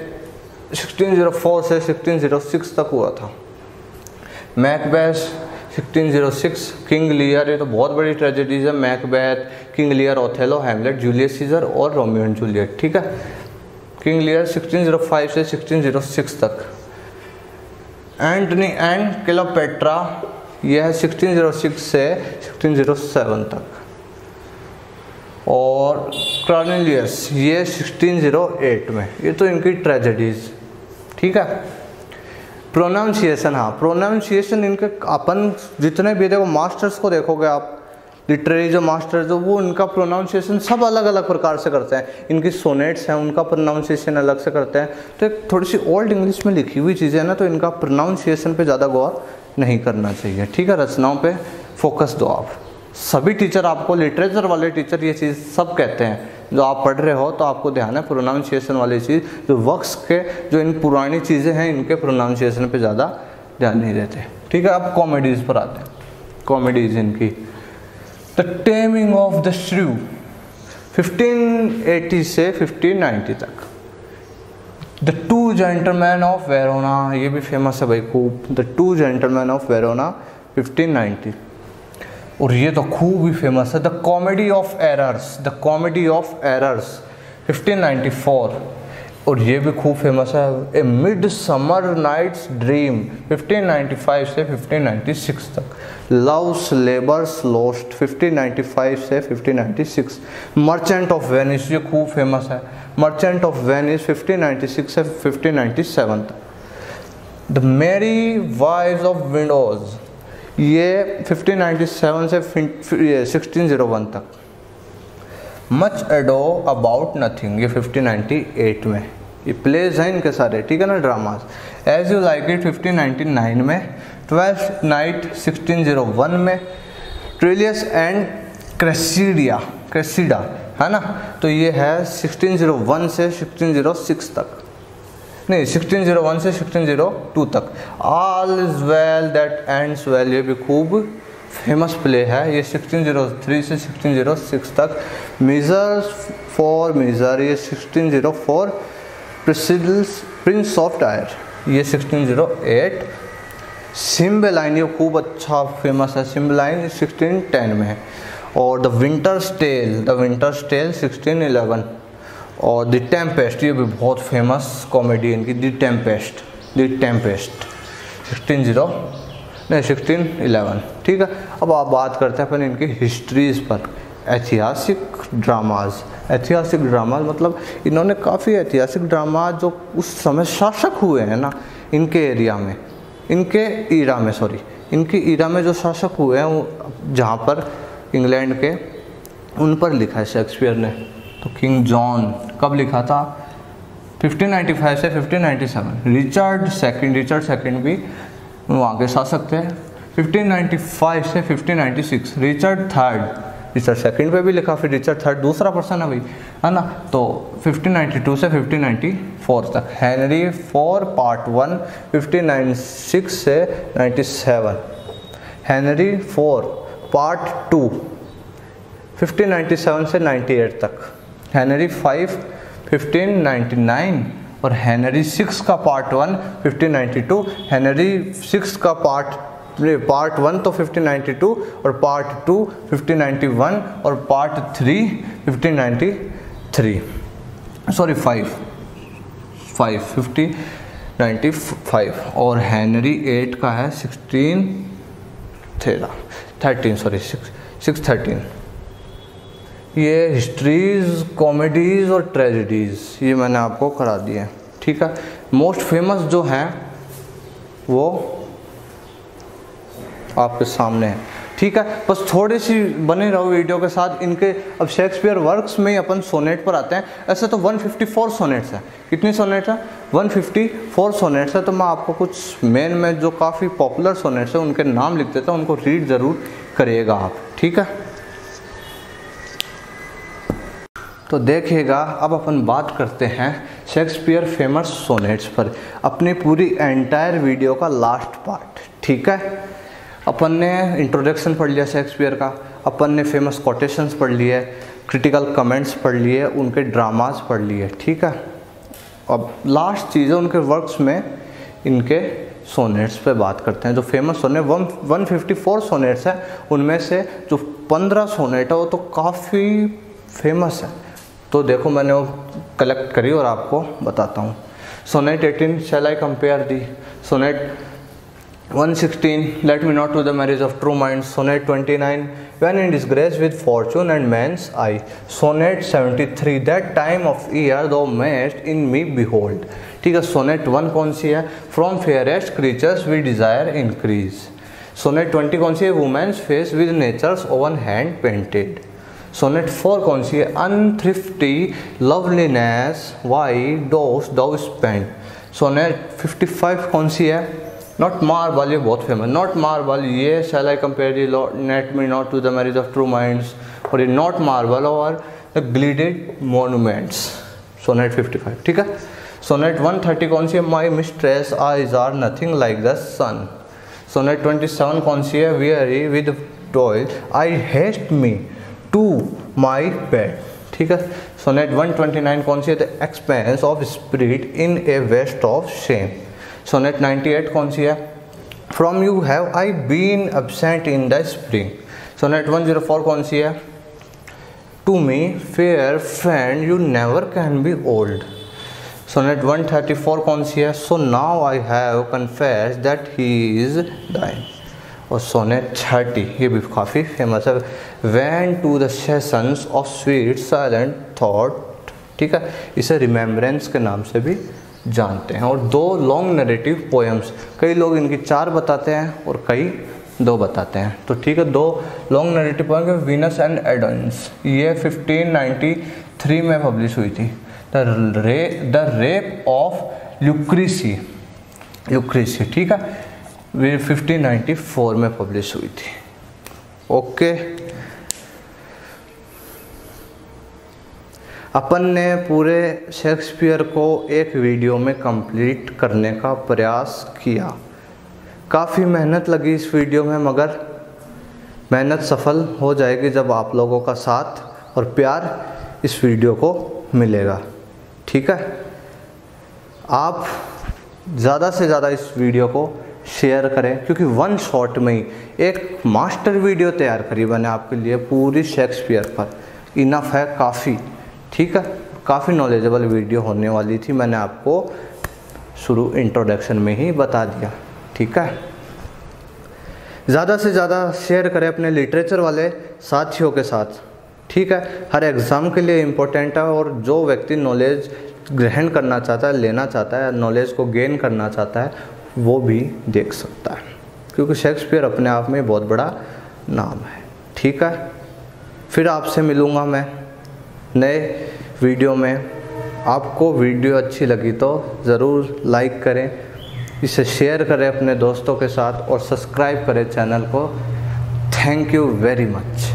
1604 से 1606 तक हुआ था। मैकबेथ 1606 किंग लियर, ये तो बहुत बड़ी ट्रेजेडीज है, Macbeth, King Lear, Othello, Hamlet, Julius Caesar और रोमियो एंड जूलियट। ठीक है, किंग लियर 1605 से 1606 तक। एंटनी एंड क्लियोपेट्रा यह है 1606 से 1607 तक। और कॉर्नेलियस ये 1608 में। ये तो इनकी ट्रेजेडीज। ठीक है, प्रोनाउंसिएशन, हाँ प्रोनाउंसिएशन इनके अपन जितने भी देखो मास्टर्स को देखोगे आप, लिटरेरी जो मास्टर्स जो वो उनका प्रोनाउंसिएशन सब अलग अलग प्रकार से करते हैं। इनकी सोनेट्स हैं उनका प्रोनाउंसिएशन अलग से करते हैं। तो एक थोड़ी सी ओल्ड इंग्लिश में लिखी हुई चीज़ें हैं ना, तो इनका प्रोनाउंसिएशन पे ज़्यादा गौर नहीं करना चाहिए। ठीक है, रचनाओं पे फोकस दो आप। सभी टीचर आपको, लिटरेचर वाले टीचर ये चीज़ सब कहते हैं, जो आप पढ़ रहे हो तो आपको ध्यान है प्रोनाउंसिएशन वाली चीज़। जो वर्क्स के जो इन पुरानी चीज़ें हैं इनके प्रोनाउंसिएशन पे ज़्यादा ध्यान नहीं देते। ठीक है, अब कॉमेडीज़ पर आते हैं। कॉमेडीज़ इनकी द टेमिंग ऑफ द श्रू 1580 से 1590 तक। The two gentleman of Verona, ये भी फेमस है भाई खूब। The two gentleman of Verona 1590। और ये तो खूब ही फेमस है the comedy of errors, the comedy of errors 1594। और ये भी खूब फेमस है ए मिड समर नाइट्स ड्रीम 1595 से 1596 तक। लव्स लेबर्स लॉस्ट 1595 से 1596। मर्चेंट ऑफ वेनिस ये खूब फेमस है, मर्चेंट ऑफ वेनिस 1596 से 1597 तक। The merry wives of Windsor ये 1597 से 1601 तक। मच एडो अबाउट नथिंग ये 1598 में। ये प्लेज हैं इनके सारे, ठीक है ना, dramas. As you like it 1599 में। ट्वेल्थ नाइट 1601 में। ट्रिलियस एंड क्रेसिडा है ना, तो ये है 1601 से 1606 तक, नहीं 1601 से 1602 तक। All is well that ends well ये भी खूब फेमस प्ले है, ये 1603 से 1606 तक। मीजर्स फॉर मीजर ये 1604। प्रिंस ऑफ टायर ये 1608। सिम्बेलाइन ये खूब अच्छा फेमस है, सिम्बेलाइन 1610 में है। और द विंटर्स टेल 1611। और द टेम्पेस्ट ये भी बहुत फेमस कॉमेडी इनकी, द टेम्पेस्ट 1611। ठीक है, अब आप बात करते हैं अपन इनकी हिस्ट्रीज़ पर। ऐतिहासिक ड्रामाज मतलब इन्होंने काफ़ी ऐतिहासिक ड्रामा जो उस समय शासक हुए हैं ना इनके एरिया में, इनके ईरा में जो शासक हुए हैं जहाँ पर इंग्लैंड के, उन पर लिखा है शेक्सपियर ने। तो किंग जॉन कब लिखा था? 1595 से 1597। रिचर्ड सेकंड भी वहाँ के शासक थे। 1595 से 1596। रिचर्ड सेकंड पे भी लिखा, फिर रिचर्ड थर्ड दूसरा पर्सन है भाई, है ना। तो 1592 से 1594 तक। हेनरी 4 पार्ट 1 1596 से 97। हेनरी 4 पार्ट 2 1597 से 98 तक। हेनरी 5 1599 और हेनरी 6 का पार्ट 1 1592। हेनरी 6 का पार्ट 1 तो 1592 और पार्ट 2 1591 और पार्ट 3 1593। सॉरी 1595 और हेनरी 8 का है 613। ये हिस्ट्रीज़, कॉमेडीज़ और ट्रेजेडीज़ ये मैंने आपको करा दिए हैं। ठीक है, मोस्ट फेमस जो हैं वो आपके सामने है। ठीक है, बस थोड़ी सी बने रहो वीडियो के साथ। इनके अब शेक्सपियर वर्क्स में ही अपन सोनेट पर आते हैं। ऐसे तो 154 सोनेट्स हैं। कितनी सोनेट्स हैं? 154 सोनेट्स है। तो मैं आपको कुछ मेन में जो काफ़ी पॉपुलर सोनेट्स हैं उनके नाम लिख देता हूँ, उनको रीड ज़रूर करिएगा आप। ठीक है, तो देखिएगा अब अपन बात करते हैं शेक्सपियर फेमस सोनेट्स पर, अपनी पूरी एंटायर वीडियो का लास्ट पार्ट। ठीक है, अपन ने इंट्रोडक्शन पढ़ लिया शेक्सपियर का, अपन ने फेमस कोटेशंस पढ़ लिए, क्रिटिकल कमेंट्स पढ़ लिए, उनके ड्रामास पढ़ लिए। ठीक है, अब लास्ट चीज़ है उनके वर्क्स में इनके सोनेट्स पे बात करते हैं। जो फेमस सोनेट 154 सोनेट्स हैं, उनमें से जो 15 सोनेट है वो तो काफ़ी फेमस है। तो देखो मैंने वो कलेक्ट करी और आपको बताता हूँ। Sonnet 18, shall I compare thee. Sonnet 116, let me not to the marriage of true minds. Sonnet 29, when in disgrace with fortune and man's eye. Sonnet 73, that time of year thou mayest in me behold. ठीक है, सोनेट 1 कौन सी है? From fairest creatures we desire increase. Sonnet 20 कौन सी है? Woman's face with nature's own hand painted. Sonnet 4 कौन सी है? Unthrifty loveliness why dost thou spend. Sonnet 55 कौन सी है? नॉट मार्बल, ये बहुत फेमस, नॉट मार्बल, ये shall I compare the let me not to the marriage of true minds, और ये not marble or the glided monuments. Sonnet 55, ठीक है। सोनेट 130 कौन सी है? My mistress eyes are nothing like the sun. Sonnet 27 कौन सी है? Weary with toil I haste me to my bed, ठीक है। सोनेट 129 कौन सी है? The expense of spirit in a waste of shame. Sonnet 98 कौन सी है? From you have I been absent in the spring. Sonnet 104 कौन सी है? To me fair friend you never can be old. Sonnet 134 कौन सी है? So now I have confess that he is thine. और सोनेट 30, ये भी काफ़ी फेमस है, when to the sessions of sweet silent thought, ठीक है। इसे रिमेम्बरेंस के नाम से भी जानते हैं। और 2 लॉन्ग नरेटिव पोएम्स, कई लोग इनकी 4 बताते हैं और कई 2 बताते हैं, तो ठीक है। 2 long narrative poem, Venus and Adonis, ये 1593 में पब्लिश हुई थी। द रेप ऑफ ल्यूक्रेसी, ठीक है, ये 1594 में पब्लिश हुई थी। ओके, अपन ने पूरे शेक्सपियर को एक वीडियो में कंप्लीट करने का प्रयास किया। काफ़ी मेहनत लगी इस वीडियो में, मगर मेहनत सफल हो जाएगी जब आप लोगों का साथ और प्यार इस वीडियो को मिलेगा, ठीक है। आप ज़्यादा से ज़्यादा इस वीडियो को शेयर करें, क्योंकि 1 शॉट में ही एक मास्टर वीडियो तैयार करी मैंने आपके लिए पूरी शेक्सपियर पर। इनफ है, काफ़ी, ठीक है। काफ़ी नॉलेजेबल वीडियो होने वाली थी, मैंने आपको शुरू इंट्रोडक्शन में ही बता दिया, ठीक है। ज़्यादा से ज़्यादा शेयर करें अपने लिटरेचर वाले साथियों के साथ, ठीक है। हर एग्ज़ाम के लिए इम्पोर्टेंट है, और जो व्यक्ति नॉलेज ग्रहण करना चाहता है, लेना चाहता है, नॉलेज को गेन करना चाहता है, वो भी देख सकता है, क्योंकि शेक्सपियर अपने आप में बहुत बड़ा नाम है, ठीक है। फिर आपसे मिलूँगा मैं नए वीडियो में। आपको वीडियो अच्छी लगी तो ज़रूर लाइक करें, इसे शेयर करें अपने दोस्तों के साथ और सब्सक्राइब करें चैनल को। Thank you very much.